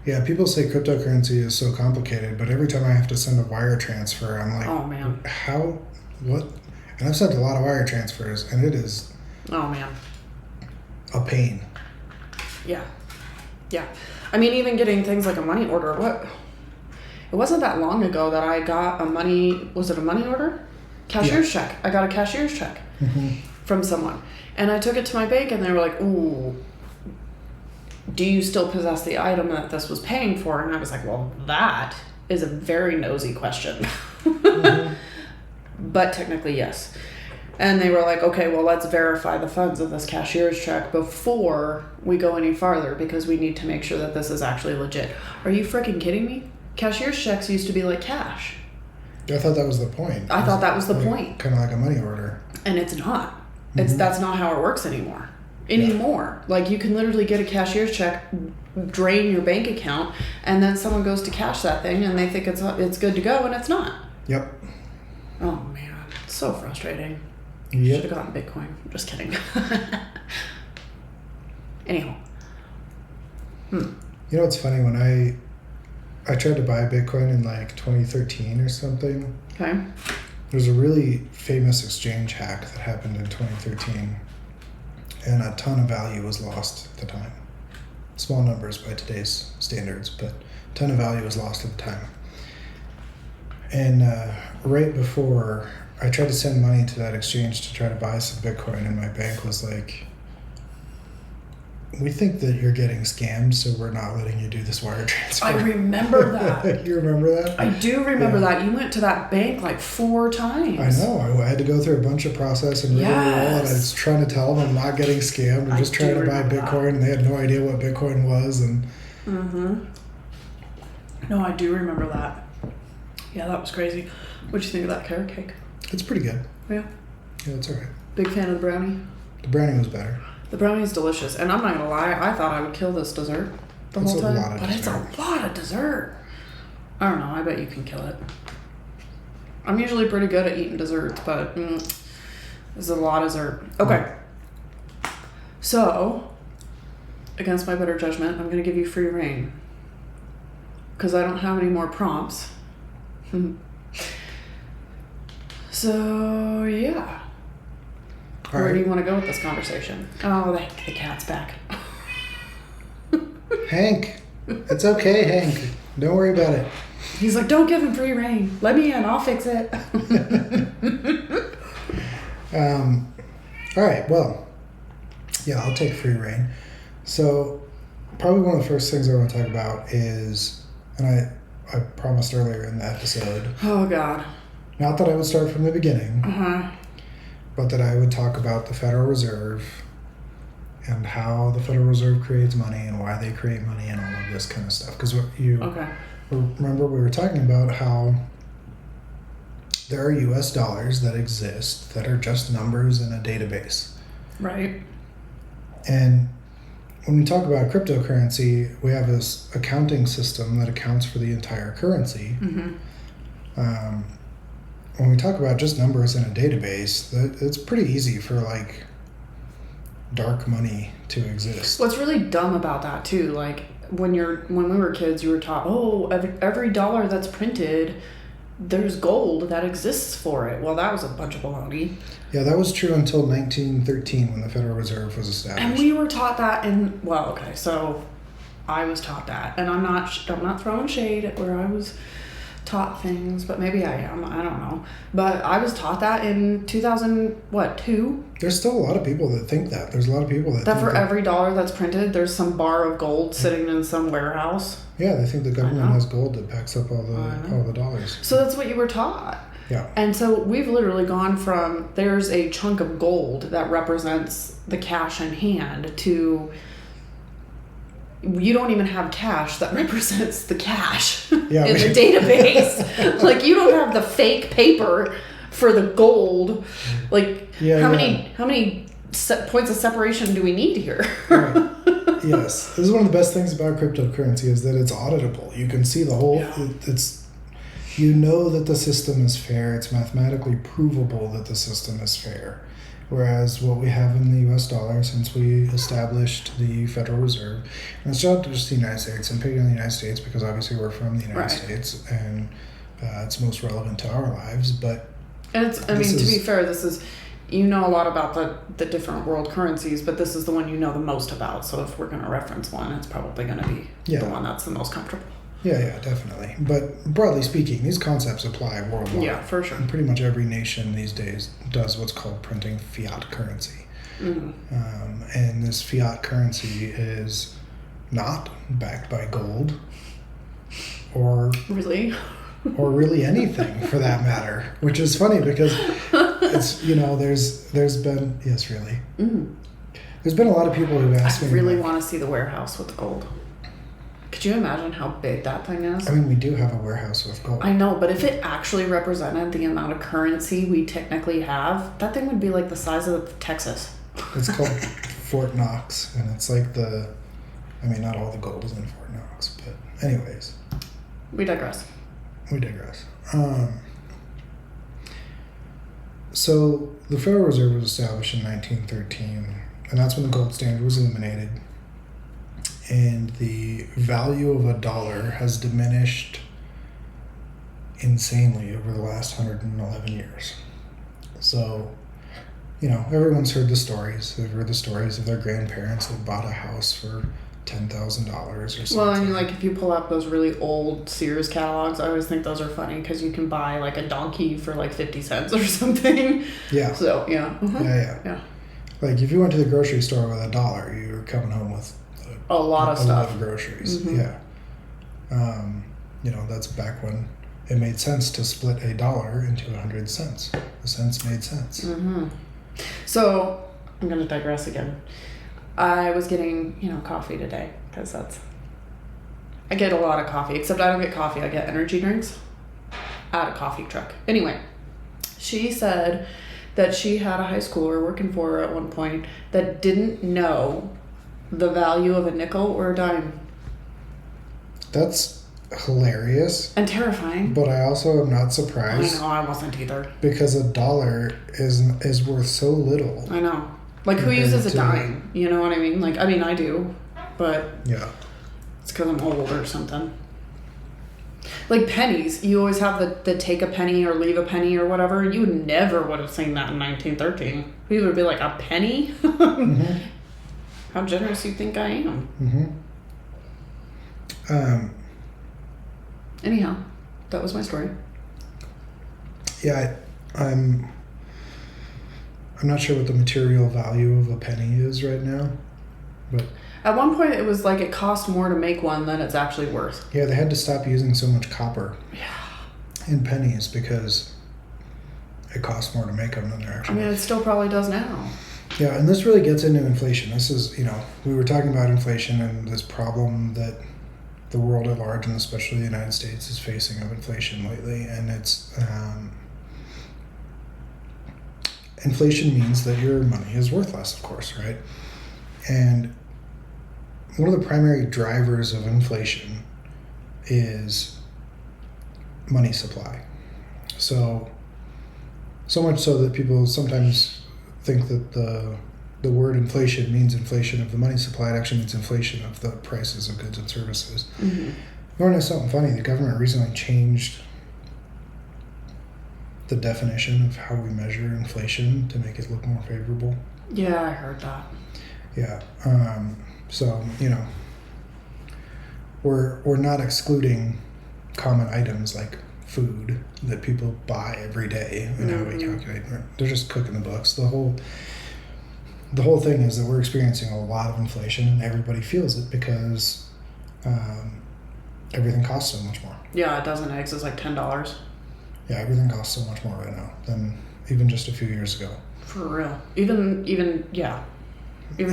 Yeah, people say cryptocurrency is so complicated, but every time I have to send a wire transfer, I'm like, oh man, how, what? And I've sent a lot of wire transfers, and it is, oh man, a pain. Yeah. I mean, even getting things like a money order. It wasn't that long ago that I got was it a money order? Cashier's check. I got a cashier's check from someone. And I took it to my bank, and they were like, ooh, do you still possess the item that this was paying for? And I was like, well, that is a very nosy question. But technically, yes. And they were like, okay, well, let's verify the funds of this cashier's check before we go any farther, because we need to make sure that this is actually legit. Are you freaking kidding me? Cashier's checks used to be like cash. I thought that was the point. I thought that was the point. Kind of like a money order. And it's not. That's not how it works anymore. Like, you can literally get a cashier's check, drain your bank account, and then someone goes to cash that thing, and they think it's good to go, and it's not. Yep. Oh man, it's so frustrating. Yep. Should have gotten Bitcoin. I'm just kidding. Anyhow. You know what's funny? When I tried to buy Bitcoin in like 2013 or something. Okay. There's a really famous exchange hack that happened in 2013, and a ton of value was lost at the time. Small numbers by today's standards, but a ton of value was lost at the time. And right before I tried to send money to that exchange to try to buy some Bitcoin, and my bank was like, we think that you're getting scammed, so we're not letting you do this wire transfer. I remember that. You remember that? I do remember that. You went to that bank like 4 times. I know. I had to go through a bunch of process and rigmarole, and I was trying to tell them I'm not getting scammed. I'm just trying to buy Bitcoin, and they had no idea what Bitcoin was. And No, I do remember that. Yeah, that was crazy. What'd you think of that carrot cake? It's pretty good. Yeah. Yeah, it's all right. Big fan of the brownie. The brownie was better. The brownie is delicious, and I'm not gonna lie, I thought I would kill this dessert the whole time, but it's a lot of dessert. I don't know. I bet you can kill it. I'm usually pretty good at eating desserts, but this is a lot of dessert. Okay. So, against my better judgment, I'm gonna give you free reign because I don't have any more prompts. So yeah. Where do you want to go with this conversation? Oh, the cat's back. Hank, it's okay, Hank. Don't worry about it. He's like, don't give him free reign. Let me in. I'll fix it. All right. Well, yeah, I'll take free reign. So, probably one of the first things I want to talk about is, and I promised earlier in the episode. Oh God. Not that I would start from the beginning. But that I would talk about the Federal Reserve and how the Federal Reserve creates money and why they create money and all of this kind of stuff. Because remember we were talking about how there are U.S. dollars that exist that are just numbers in a database. Right. And when we talk about cryptocurrency, we have this accounting system that accounts for the entire currency. When we talk about just numbers in a database, it's pretty easy for like dark money to exist. What's really dumb about that too, like when we were kids, you were taught, oh, every dollar that's printed, there's gold that exists for it. Well, that was a bunch of baloney. Yeah, that was true until 1913 when the Federal Reserve was established. And we were taught that so I was taught that, and I'm not throwing shade at where I was taught things, but maybe I am. I don't know. But I was taught that in 2002. There's still a lot of people that think that. There's a lot of people that think for every dollar that's printed, there's some bar of gold sitting in some warehouse. Yeah, they think the government has gold that backs up all the dollars. So that's what you were taught. Yeah. And so we've literally gone from there's a chunk of gold that represents the cash in hand to you don't even have cash that represents the cash Yeah, in the database. Like, you don't have the fake paper for the gold. Like, how many points of separation do we need here? Right. Yes, this is one of the best things about cryptocurrency is that it's auditable. You can see the whole. Yeah. It's you know that the system is fair. It's mathematically provable that the system is fair. Whereas what we have in the U.S. dollar since we established the Federal Reserve, and it's not just the United States. I'm picking on the United States because obviously we're from the United States and it's most relevant to our lives. But and it's. I mean, to be fair, this is. You know a lot about the different world currencies, but this is the one you know the most about. So if we're going to reference one, it's probably going to be the one that's the most comfortable. Yeah, definitely. But broadly speaking, these concepts apply worldwide. Yeah, for sure. And pretty much every nation these days does what's called printing fiat currency. Mm-hmm. And this fiat currency is not backed by gold or really anything for that matter, which is funny because it's there's been there's been a lot of people who've asked me. I really want to see the warehouse with the gold. Could you imagine how big that thing is? I mean, we do have a warehouse with gold. I know, but if it actually represented the amount of currency we technically have, that thing would be like the size of Texas. It's called Fort Knox, and it's like not all the gold is in Fort Knox, but anyways. We digress. So the Federal Reserve was established in 1913, and that's when the gold standard was eliminated. And the value of a dollar has diminished insanely over the last 111 years. So, everyone's heard the stories. They've heard the stories of their grandparents that bought a house for $10,000 or something. Well, and if you pull up those really old Sears catalogs, I always think those are funny because you can buy like a donkey for like 50 cents or something. Yeah. So, yeah. Uh-huh. Yeah. Like if you went to the grocery store with $1, you were coming home with a lot of stuff. A lot of groceries. Mm-hmm. Yeah. That's back when it made sense to split $1 into 100 cents. The cents made sense. Mm-hmm. So, I'm going to digress again. I was getting, coffee today because I get a lot of coffee, except I don't get coffee. I get energy drinks at a coffee truck. Anyway, she said that she had a high schooler working for her at one point that didn't know the value of a nickel or a dime. That's hilarious. And terrifying. But I also am not surprised. I know, I wasn't either. Because $1 is worth so little. I know. Like, who uses a dime? You know what I mean? Like, I do, but yeah, it's because I'm old or something. Like pennies, you always have the take a penny or leave a penny or whatever. You never would have seen that in 1913. People would be like, a penny? Mm-hmm. How generous you think I am? Mm-hmm. Anyhow, that was my story. Yeah, I'm not sure what the material value of a penny is right now, but at one point it was like it cost more to make one than it's actually worth. Yeah, they had to stop using so much copper in pennies because it costs more to make them than they're actually worth. It still probably does now. Yeah, and this really gets into inflation. This is, we were talking about inflation and this problem that the world at large, and especially the United States, is facing of inflation lately, and it's inflation means that your money is worth less, of course, right? And one of the primary drivers of inflation is money supply. So much so that people sometimes think that the word inflation means inflation of the money supply. It actually means inflation of the prices of goods and services. Mm-hmm. You want to know something funny? The government recently changed the definition of how we measure inflation to make it look more favorable. Yeah, I heard that. Yeah. So, we're not excluding common items like food that people buy every day and how we calculate. They're just cooking the books. The whole thing is that we're experiencing a lot of inflation and everybody feels it because everything costs so much more. Yeah, a dozen eggs is like $10. Yeah, everything costs so much more right now than even just a few years ago. For real. Even a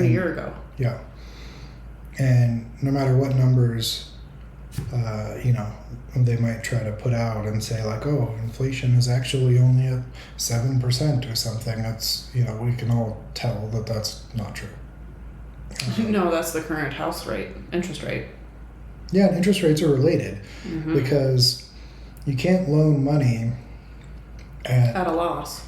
year ago. Yeah. And no matter what numbers, they might try to put out and say like, oh, inflation is actually only at 7% or something. That's, we can all tell that that's not true. No, that's the current house rate, interest rate. Yeah, and interest rates are related because you can't loan money at a loss.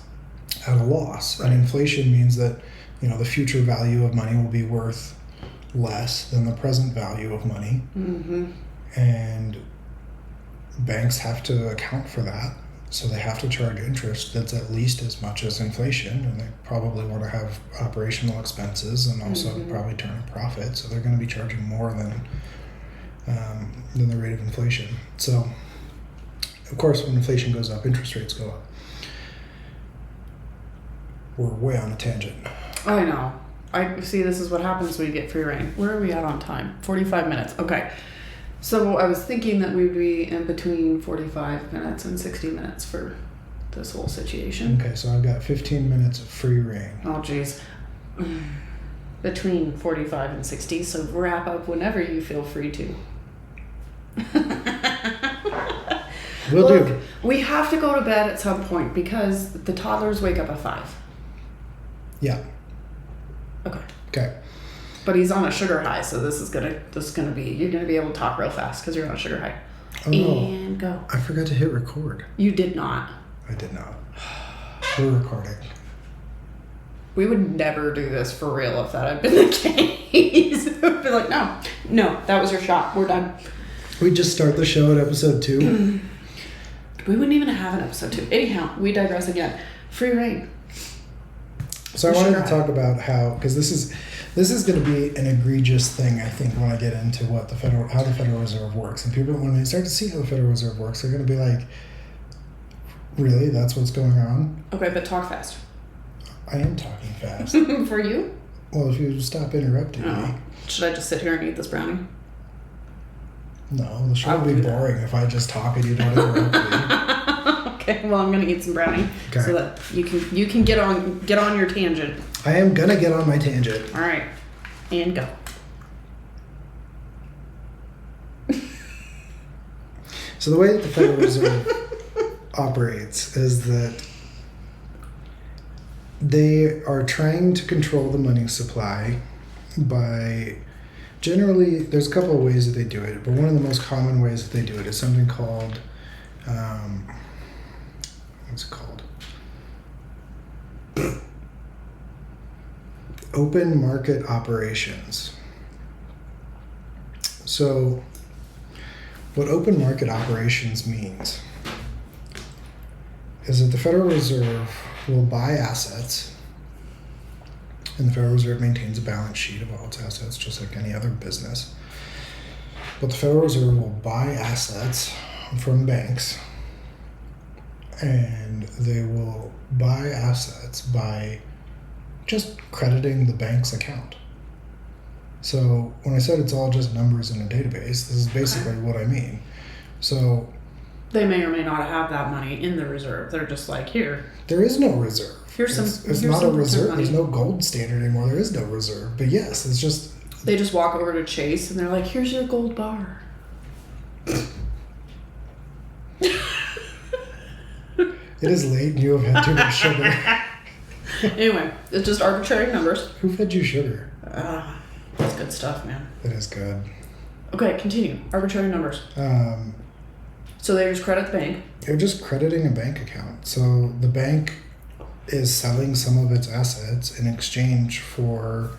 At a loss. Right. And inflation means that, the future value of money will be worth less than the present value of money. And banks have to account for that. So they have to charge interest that's at least as much as inflation, and they probably want to have operational expenses and also probably turn a profit. So they're going to be charging more than the rate of inflation. So, of course, when inflation goes up, interest rates go up. We're way on a tangent. I know. I see. This is what happens when you get free reign. Where are we at on time? 45 minutes. Okay. So I was thinking that we'd be in between 45 minutes and 60 minutes for this whole situation. Okay, so I've got 15 minutes of free reign. Oh, geez. Between 45 and 60, so wrap up whenever you feel free to. Will do. We have to go to bed at some point because the toddlers wake up at 5. Yeah. Okay. But he's on a sugar high, so this is gonna be, you're gonna be able to talk real fast because you're on a sugar high. Oh, and go. I forgot to hit record. You did not. I did not. We're recording. We would never do this for real if that had been the case. We'd be like, no, that was your shot. We're done. We just start the show at episode 2. We wouldn't even have an episode 2. Anyhow, we digress again. Free reign. So I wanted to talk about how, because this is going to be an egregious thing, I think, when I get into how the Federal Reserve works. And people, when they start to see how the Federal Reserve works, they're going to be like, really? That's what's going on? Okay, but talk fast. I am talking fast. For you? Well, if you stop interrupting me. Should I just sit here and eat this brownie? No, the show would be boring if I just talk and you don't interrupt me. Okay, well, I'm going to eat some brownie so that you can get on your tangent. I am going to get on my tangent. All right, and go. So the way that the Federal Reserve operates is that they are trying to control the money supply by generally, there's a couple of ways that they do it, but one of the most common ways that they do it is something called, what's it called? Open market operations. So what open market operations means is that the Federal Reserve will buy assets, and the Federal Reserve maintains a balance sheet of all its assets just like any other business. But the Federal Reserve will buy assets from banks, and they will buy assets by just crediting the bank's account. So when I said it's all just numbers in a database, this is basically what I mean. So they may or may not have that money in the reserve. They're just like, here. There is no reserve. It's not a reserve. There's no gold standard anymore. There is no reserve. But yes, it's just... They just walk over to Chase and they're like, here's your gold bar. It is late and you have had too much sugar. Anyway, it's just arbitrary numbers. Who fed you sugar? That's good stuff, man. It is good. Okay, continue. Arbitrary numbers. So they just credit the bank? They're just crediting a bank account. So the bank is selling some of its assets in exchange for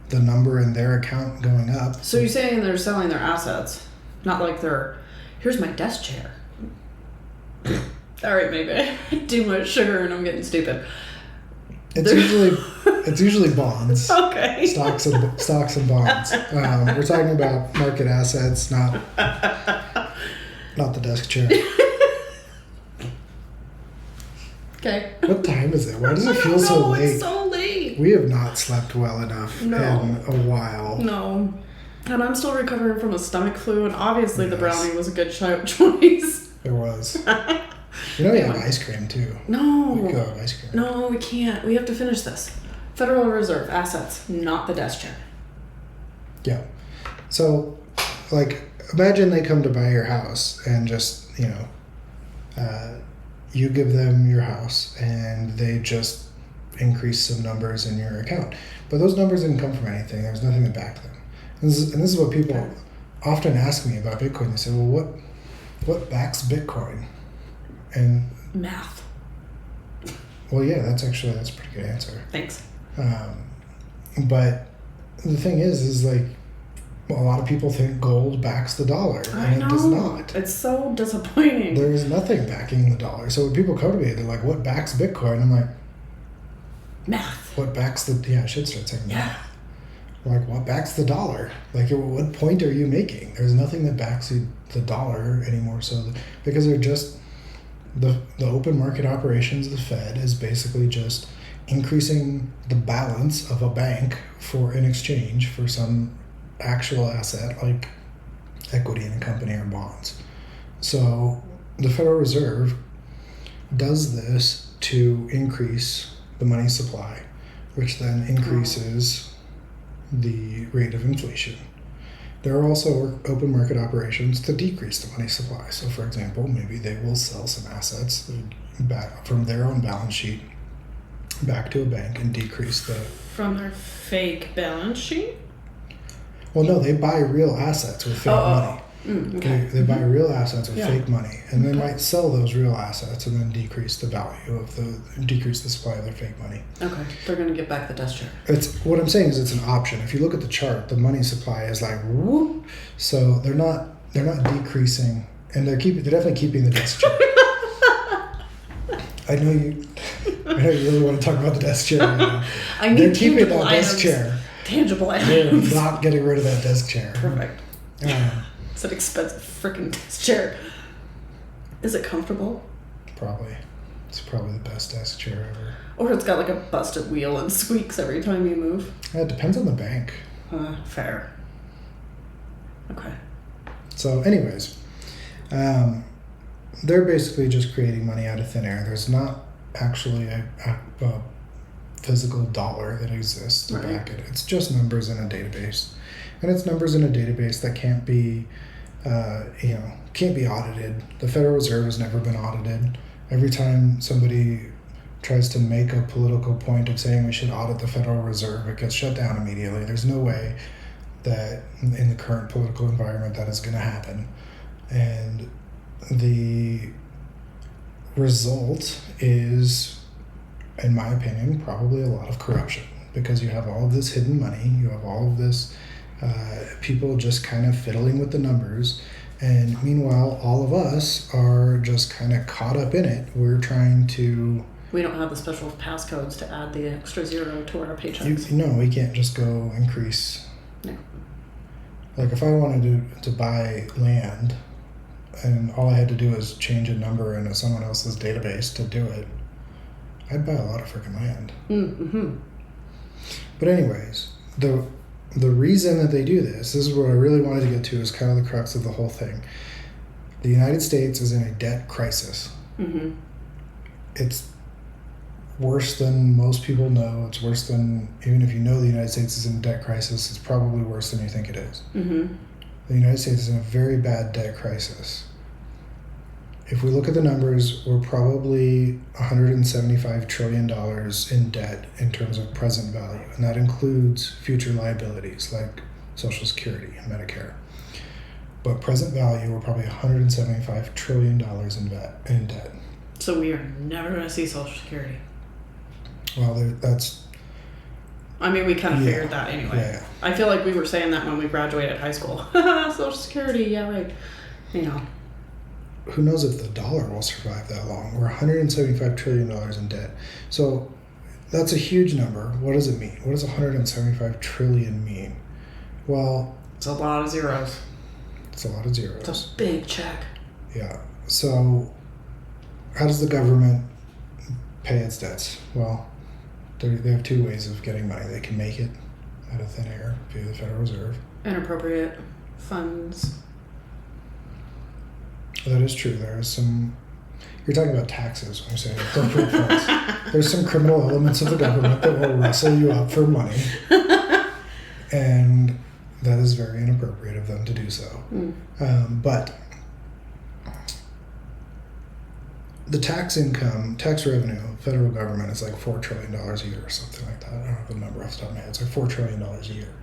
the number in their account going up. So you're saying they're selling their assets, not like here's my desk chair. All right, maybe I had too much sugar and I'm getting stupid. It's usually bonds. Okay. Stocks and bonds. We're talking about market assets, not the desk chair. Okay. What time is it? Why does it feel so late? It's so late. We have not slept well enough in a while. No. And I'm still recovering from a stomach flu, and obviously the brownie was a good choice. It was. You know we have ice cream too. No. We could have ice cream. No, we can't. We have to finish this. Federal Reserve assets, not the desk chair. Yeah. So, like, imagine they come to buy your house and just, you give them your house and they just increase some numbers in your account. But those numbers didn't come from anything. There was nothing to back them. And this is what people often ask me about Bitcoin. They say, well, what backs Bitcoin? And math. Well, yeah, that's a pretty good answer. Thanks. But the thing is like, a lot of people think gold backs the dollar, and it does not. It's so disappointing. There is nothing backing the dollar. So when people come to me, they're like, what backs Bitcoin? I'm like, math. What backs I should start saying math. I'm like, what backs the dollar? Like, at what point are you making? There's nothing that backs the dollar anymore. So because they're just, the open market operations of the Fed is basically just increasing the balance of a bank in exchange for some actual asset like equity in a company or bonds. So the Federal Reserve does this to increase the money supply, which then increases the rate of inflation. There are also open market operations to decrease the money supply. So, for example, maybe they will sell some assets back from their own balance sheet back to a bank and decrease the... From their fake balance sheet? Well, no, they buy real assets with fake money. Okay. They buy real assets with fake money, and they might sell those real assets and then decrease the value of decrease the supply of their fake money. Okay, they're gonna get back the desk chair. What I'm saying is it's an option. If you look at the chart, the money supply is like whoop, so they're not decreasing, and they're definitely keeping the desk chair. I know you really want to talk about the desk chair right now. They're keeping that desk chair. Tangible items. They're not getting rid of that desk chair. Perfect. It's an expensive freaking desk chair. Is it comfortable? Probably. It's probably the best desk chair ever. Or it's got like a busted wheel and squeaks every time you move. It depends on the bank. Fair. Okay. So anyways, they're basically just creating money out of thin air. There's not actually a physical dollar that exists to back it. It's just numbers in a database. And it's numbers in a database that can't be audited. The Federal Reserve has never been audited. Every time somebody tries to make a political point of saying we should audit the Federal Reserve, it gets shut down immediately. There's no way that in the current political environment that is going to happen. And the result is, in my opinion, probably a lot of corruption, because you have all of this hidden money, you have all of this people just kind of fiddling with the numbers, and meanwhile all of us are just kind of caught up in it. We don't have the special passcodes to add the extra zero to our paychecks. We can't just go increase. No. Like if I wanted to buy land and all I had to do was change a number into someone else's database to do it, I'd buy a lot of freaking land. Mm-hmm. But anyways, the reason that they do this is what I really wanted to get to, is kind of the crux of the whole thing. The United States is in a debt crisis. Mm-hmm. It's worse than most people know. It's worse than, even if you know the United States is in a debt crisis, it's probably worse than you think it is. Mm-hmm. The United States is in a very bad debt crisis. If we look at the numbers, we're probably $175 trillion in debt in terms of present value, and that includes future liabilities like Social Security and Medicare. But present value, we're probably $175 trillion in debt. So we are never going to see Social Security. Well, that's... I mean, we kind of figured that anyway. Yeah. I feel like we were saying that when we graduated high school. Social Security, yeah, right. Who knows if the dollar will survive that long? We're $175 trillion in debt. So that's a huge number. What does it mean? What does $175 trillion mean? Well... It's a lot of zeros. It's a lot of zeros. It's a big check. Yeah. So how does the government pay its debts? Well, they have two ways of getting money. They can make it out of thin air via the Federal Reserve. Inappropriate funds. That is true. There is some... You're talking about taxes when you say appropriate funds. There's some criminal elements of the government that will wrestle you up for money. And That is very inappropriate of them to do so. But the tax revenue, federal government is like $4 trillion a year or something like that. I don't have the number off the top of my head. It's like $4 trillion a year.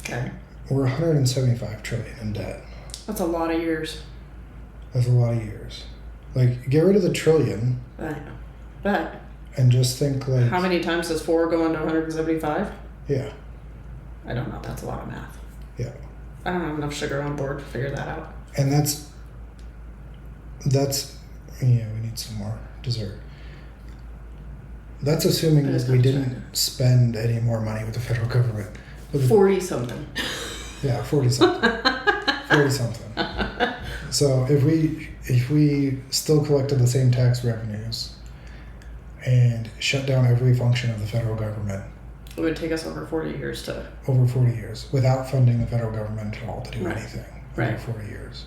Okay. We're 175 trillion in debt. That's a lot of years. That's a lot of years. Like, get rid of the trillion. I know. But and just think like, how many times does 4 go into 175? Yeah. I don't know. That's a lot of math. Yeah. I don't have enough sugar on board to figure that out. And that's yeah, we need some more dessert. That's assuming that we didn't spend any more money with the federal government. 40 something. Yeah, 40 something. 40 something. So if we still collected the same tax revenues and shut down every function of the federal government, it would take us over 40 years to... Over 40 years, without funding the federal government at all to do anything. Right. Over 40 years.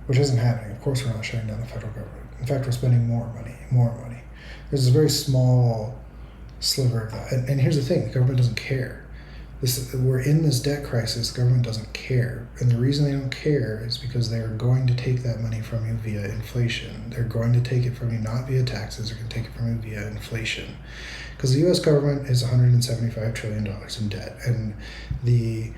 Which isn't happening. Of course we're not shutting down the federal government. In fact, we're spending more money. There's a very small sliver of that. And here's the thing, the government doesn't care. We're in this debt crisis, the government doesn't care. And the reason they don't care is because they are going to take that money from you via inflation. They're going to take it from you not via taxes, they're going to take it from you via inflation. Because the US government is $175 trillion in debt. And the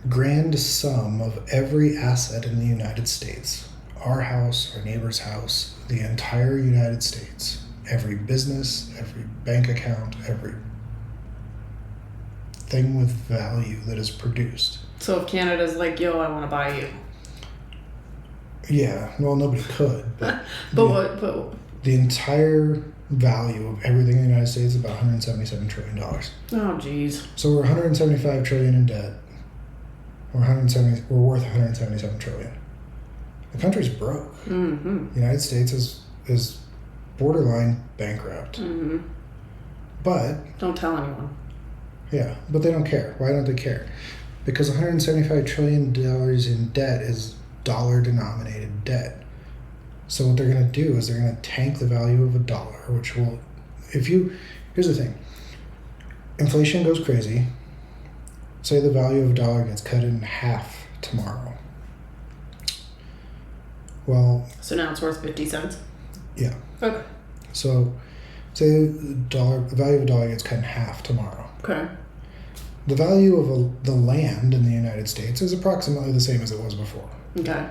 grand sum of every asset in the United States, our house, our neighbor's house, the entire United States, every business, every bank account, every thing with value that is produced. So if Canada's like, yo, I want to buy you. Yeah, well, nobody could. But but the entire value of everything in the United States is about $177 trillion. Oh, jeez. So we're 175 trillion in debt. We're worth 177 trillion. The country's broke. Mm-hmm. The United States is borderline bankrupt. Mm-hmm. But don't tell anyone. Yeah, but they don't care. Why don't they care? Because $175 trillion in debt is dollar-denominated debt. So what they're going to do is they're going to tank the value of a dollar, which will, here's the thing. Inflation goes crazy. Say the value of a dollar gets cut in half tomorrow. Well... So now it's worth 50 cents? Yeah. Okay. So say the value of a dollar gets cut in half tomorrow. Okay. The value of the land in the United States is approximately the same as it was before. Okay.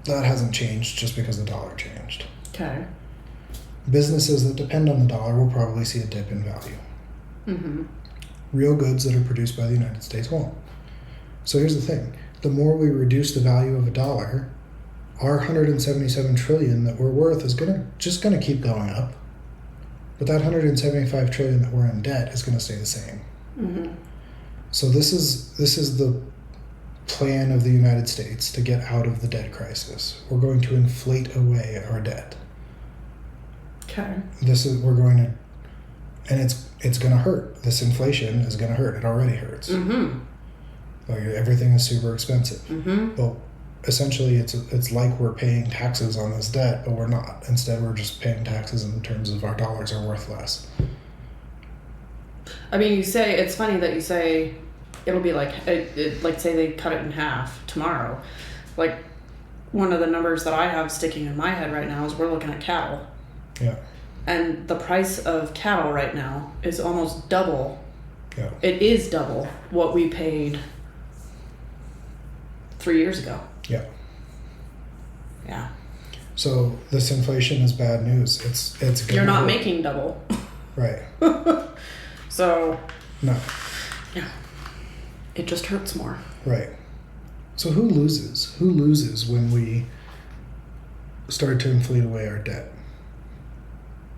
That hasn't changed just because the dollar changed. Okay. Businesses that depend on the dollar will probably see a dip in value. Mm-hmm. Real goods that are produced by the United States won't. So here's the thing. The more we reduce the value of a dollar, our 177 trillion that we're worth is just gonna keep going up. But that 175 trillion that we're in debt is gonna stay the same. Mm-hmm. So this is the plan of the United States to get out of the debt crisis. We're going to inflate away our debt. Okay. It's going to hurt. This inflation is going to hurt. It already hurts. Mm-hmm. Like everything is super expensive. Mm-hmm. Well, essentially it's like we're paying taxes on this debt, but we're not. Instead, we're just paying taxes in terms of our dollars are worth less. I mean, it's funny that you say it'll be like, like say they cut it in half tomorrow. Like one of the numbers that I have sticking in my head right now is we're looking at cattle. Yeah. And the price of cattle right now is almost double. Yeah. It is double what we paid 3 years ago. Yeah. Yeah. So this inflation is bad news. It's You're not making double. Right. So. No. Yeah. It just hurts more. Right. So who loses? Who loses when we start to inflate away our debt?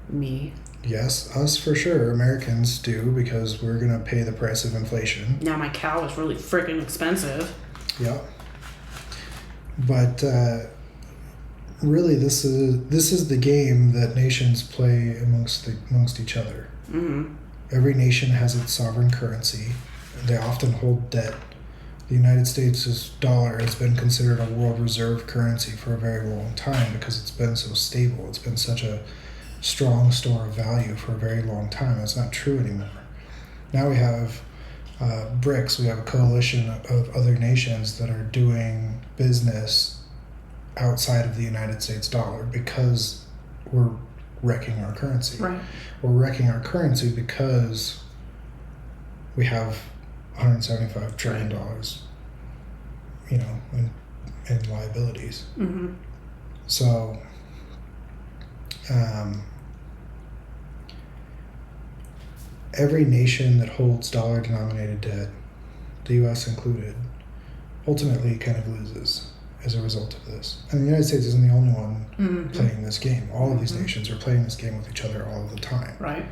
Me. Yes, us for sure. Americans do because we're going to pay the price of inflation. Now my cow is really freaking expensive. Yeah. But really, this is the game that nations play amongst each other. Mm-hmm. Every nation has its sovereign currency. They often hold debt. The United States' dollar has been considered a world reserve currency for a very long time because it's been so stable. It's been such a strong store of value for a very long time. It's not true anymore. Now we have BRICS, we have a coalition of other nations that are doing business outside of the United States dollar because we're wrecking our currency. Right. We're wrecking our currency because we have $175 trillion, in liabilities. Mm-hmm. So, every nation that holds dollar-denominated debt, the U.S. included, ultimately kind of loses as a result of this. And the United States isn't the only one playing this game. All of these nations are playing this game with each other all the time. Right.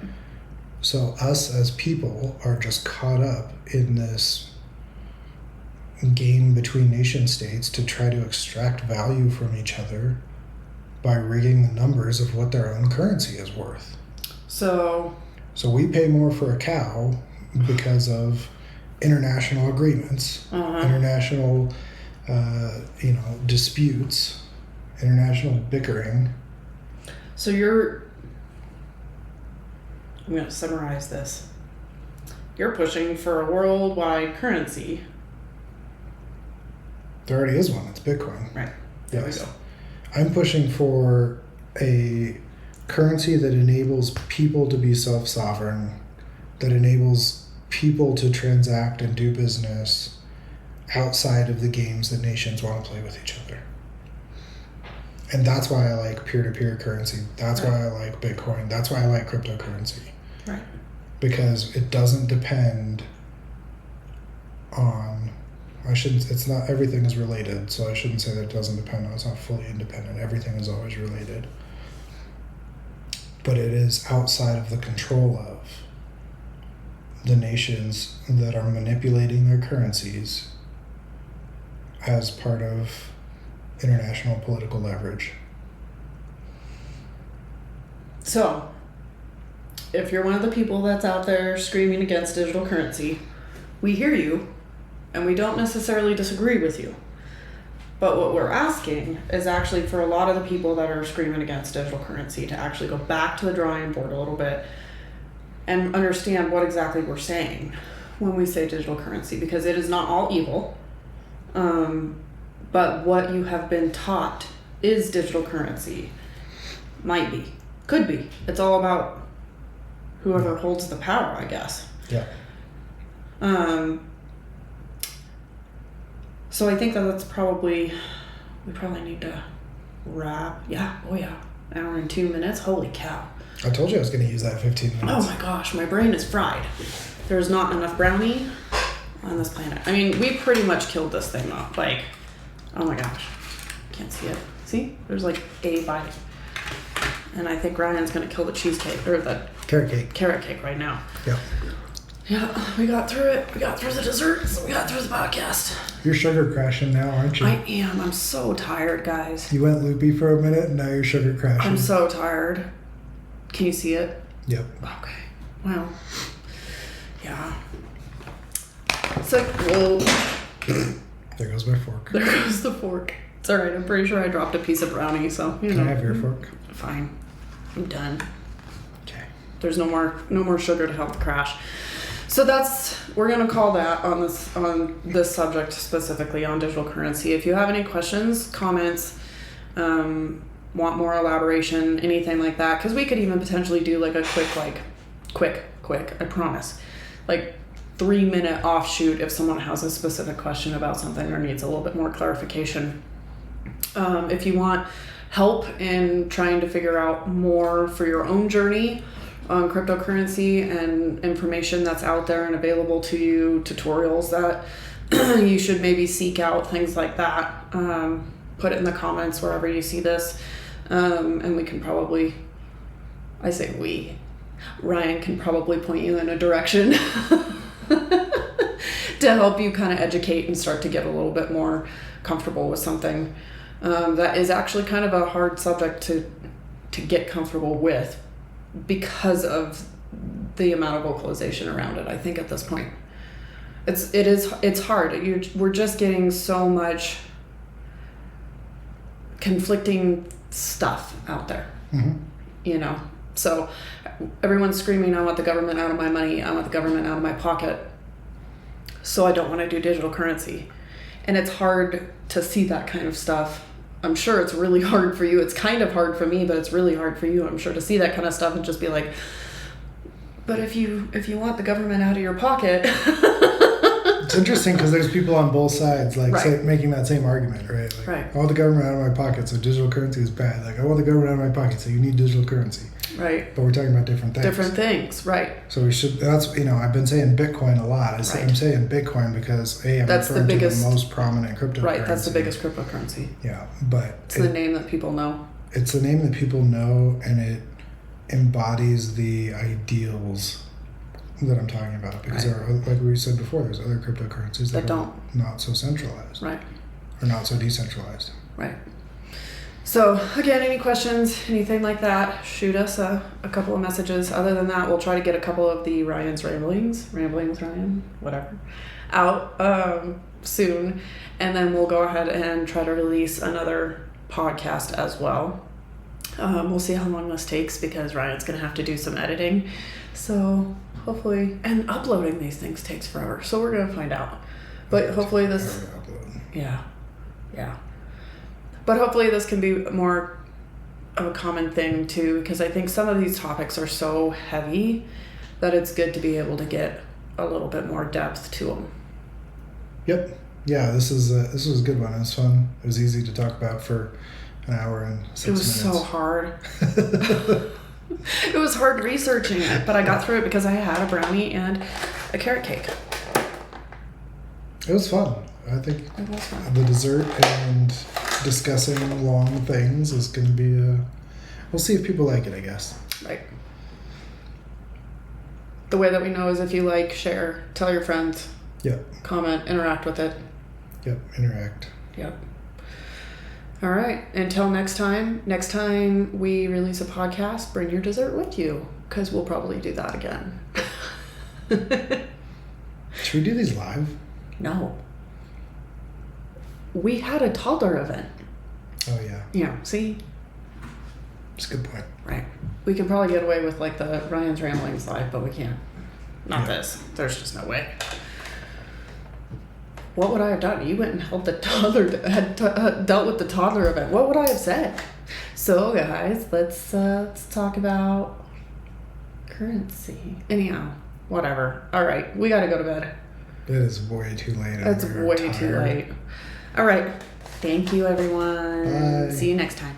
So us as people are just caught up in this game between nation states to try to extract value from each other by rigging the numbers of what their own currency is worth. So we pay more for a cow because of international agreements, international, disputes, international bickering. So I'm going to summarize this. You're pushing for a worldwide currency. There already is one. It's Bitcoin. Right. There Yes. we go. I'm pushing for a currency that enables people to be self-sovereign, that enables people to transact and do business outside of the games that nations want to play with each other. And that's why I like peer-to-peer currency. That's why I like Bitcoin. That's why I like cryptocurrency. Right. Because it doesn't depend on, it's not, everything is related, so I shouldn't say that it doesn't depend on, it's not fully independent. Everything is always related. But it is outside of the control of the nations that are manipulating their currencies as part of international political leverage. So, if you're one of the people that's out there screaming against digital currency, we hear you, and we don't necessarily disagree with you. But what we're asking is actually for a lot of the people that are screaming against digital currency to actually go back to the drawing board a little bit and understand what exactly we're saying when we say digital currency, because it is not all evil. But what you have been taught is digital currency. Might be. Could be. It's all about whoever holds the power, I guess. Yeah. So I think that's probably, we probably need to wrap. Yeah. Oh yeah. An hour and 2 minutes. Holy cow. I told you I was going to use that 15 minutes. Oh my gosh, my brain is fried. There's not enough brownie on this planet. I mean, we pretty much killed this thing though. Like, oh my gosh. Can't see it. See? There's like a bite. And I think Ryan's going to kill the cheesecake, or the carrot cake right now. Yeah. Yeah, we got through it. We got through the desserts. We got through the podcast. You're sugar crashing now, aren't you? I am. I'm so tired, guys. You went loopy for a minute and now you're sugar crashing. I'm so tired. Can you see it? Yep. Okay. Well, yeah. So, whoa. There goes my fork. There goes the fork. It's alright. I'm pretty sure I dropped a piece of brownie, so, you know. Can I have your fork? Fine. I'm done. Okay. There's no more sugar to help the crash. So we're gonna call that on this subject specifically on digital currency. If you have any questions, comments, want more elaboration, anything like that, because we could even potentially do like a quick, I promise, like 3-minute offshoot if someone has a specific question about something or needs a little bit more clarification. If you want help in trying to figure out more for your own journey on cryptocurrency and information that's out there and available to you, tutorials that you should maybe seek out, things like that, put it in the comments wherever you see this, and we can probably, Ryan can probably point you in a direction to help you kind of educate and start to get a little bit more comfortable with something that is actually kind of a hard subject to get comfortable with, because of the amount of vocalization around it. I think at this point it's hard. We're just getting so much conflicting stuff out there. Mm-hmm. So everyone's screaming, I want the government out of my money, I want the government out of my pocket. so I don't want to do digital currency. And it's hard to see that kind of stuff. I'm sure it's really hard for you. It's kind of hard for me, but it's really hard for you, I'm sure, to see that kind of stuff and just be like, but if you want the government out of your pocket. It's interesting because there's people on both sides, like Right. making that same argument, right? Like, Right. I want the government out of my pocket, so digital currency is bad. Like, I want the government out of my pocket, so you need digital currency. Right. But we're talking about different things. Different things, right. So we should, that's, I've been saying Bitcoin a lot. I'm Right. saying Bitcoin because, I'm That's the referring biggest- to the most prominent cryptocurrency. Right, that's the biggest cryptocurrency. Yeah, but It's the name that people know. it's the name that people know, and it embodies the ideals that I'm talking about. Because Right. there are, like we said before, there's other cryptocurrencies That are don't. not so centralized. Right. Or not so decentralized. Right. So, again, any questions, anything like that, shoot us a couple of messages. Other than that, we'll try to get a couple of the Ryan's Ramblings with Ryan, whatever, out soon. And then we'll go ahead and try to release another podcast as well. We'll see how long this takes because Ryan's going to have to do some editing. So, hopefully, and uploading these things takes forever. So, we're going to find out. But hopefully this... Yeah. But hopefully this can be more of a common thing too, because I think some of these topics are so heavy that it's good to be able to get a little bit more depth to them. Yep. Yeah, this was a good one. It was fun. It was easy to talk about for an hour and 6 minutes. It was so hard. It was hard researching it, but I got through it because I had a brownie and a carrot cake. It was fun. I think It was fun. the dessert and discussing long things is going to be we'll see if people like it, I guess. Right. The way that we know is if you like, share, tell your friends, Yep. comment, interact with it. Yep. Interact. Yep. All right. Until next time we release a podcast, bring your dessert with you because we'll probably do that again. Should we do these live? No. We had a toddler event. Oh, yeah. Yeah. See? That's a good point. Right. We can probably get away with like the Ryan's Ramblings live, but we can't. Not Yeah. this. There's just no way. What would I have done? You went and held the toddler, dealt with the toddler event. What would I have said? So, guys, let's talk about currency. Anyhow, whatever. All right, we got to go to bed. It is way too late. It's way too late. All right. Thank you, everyone. Bye. See you next time.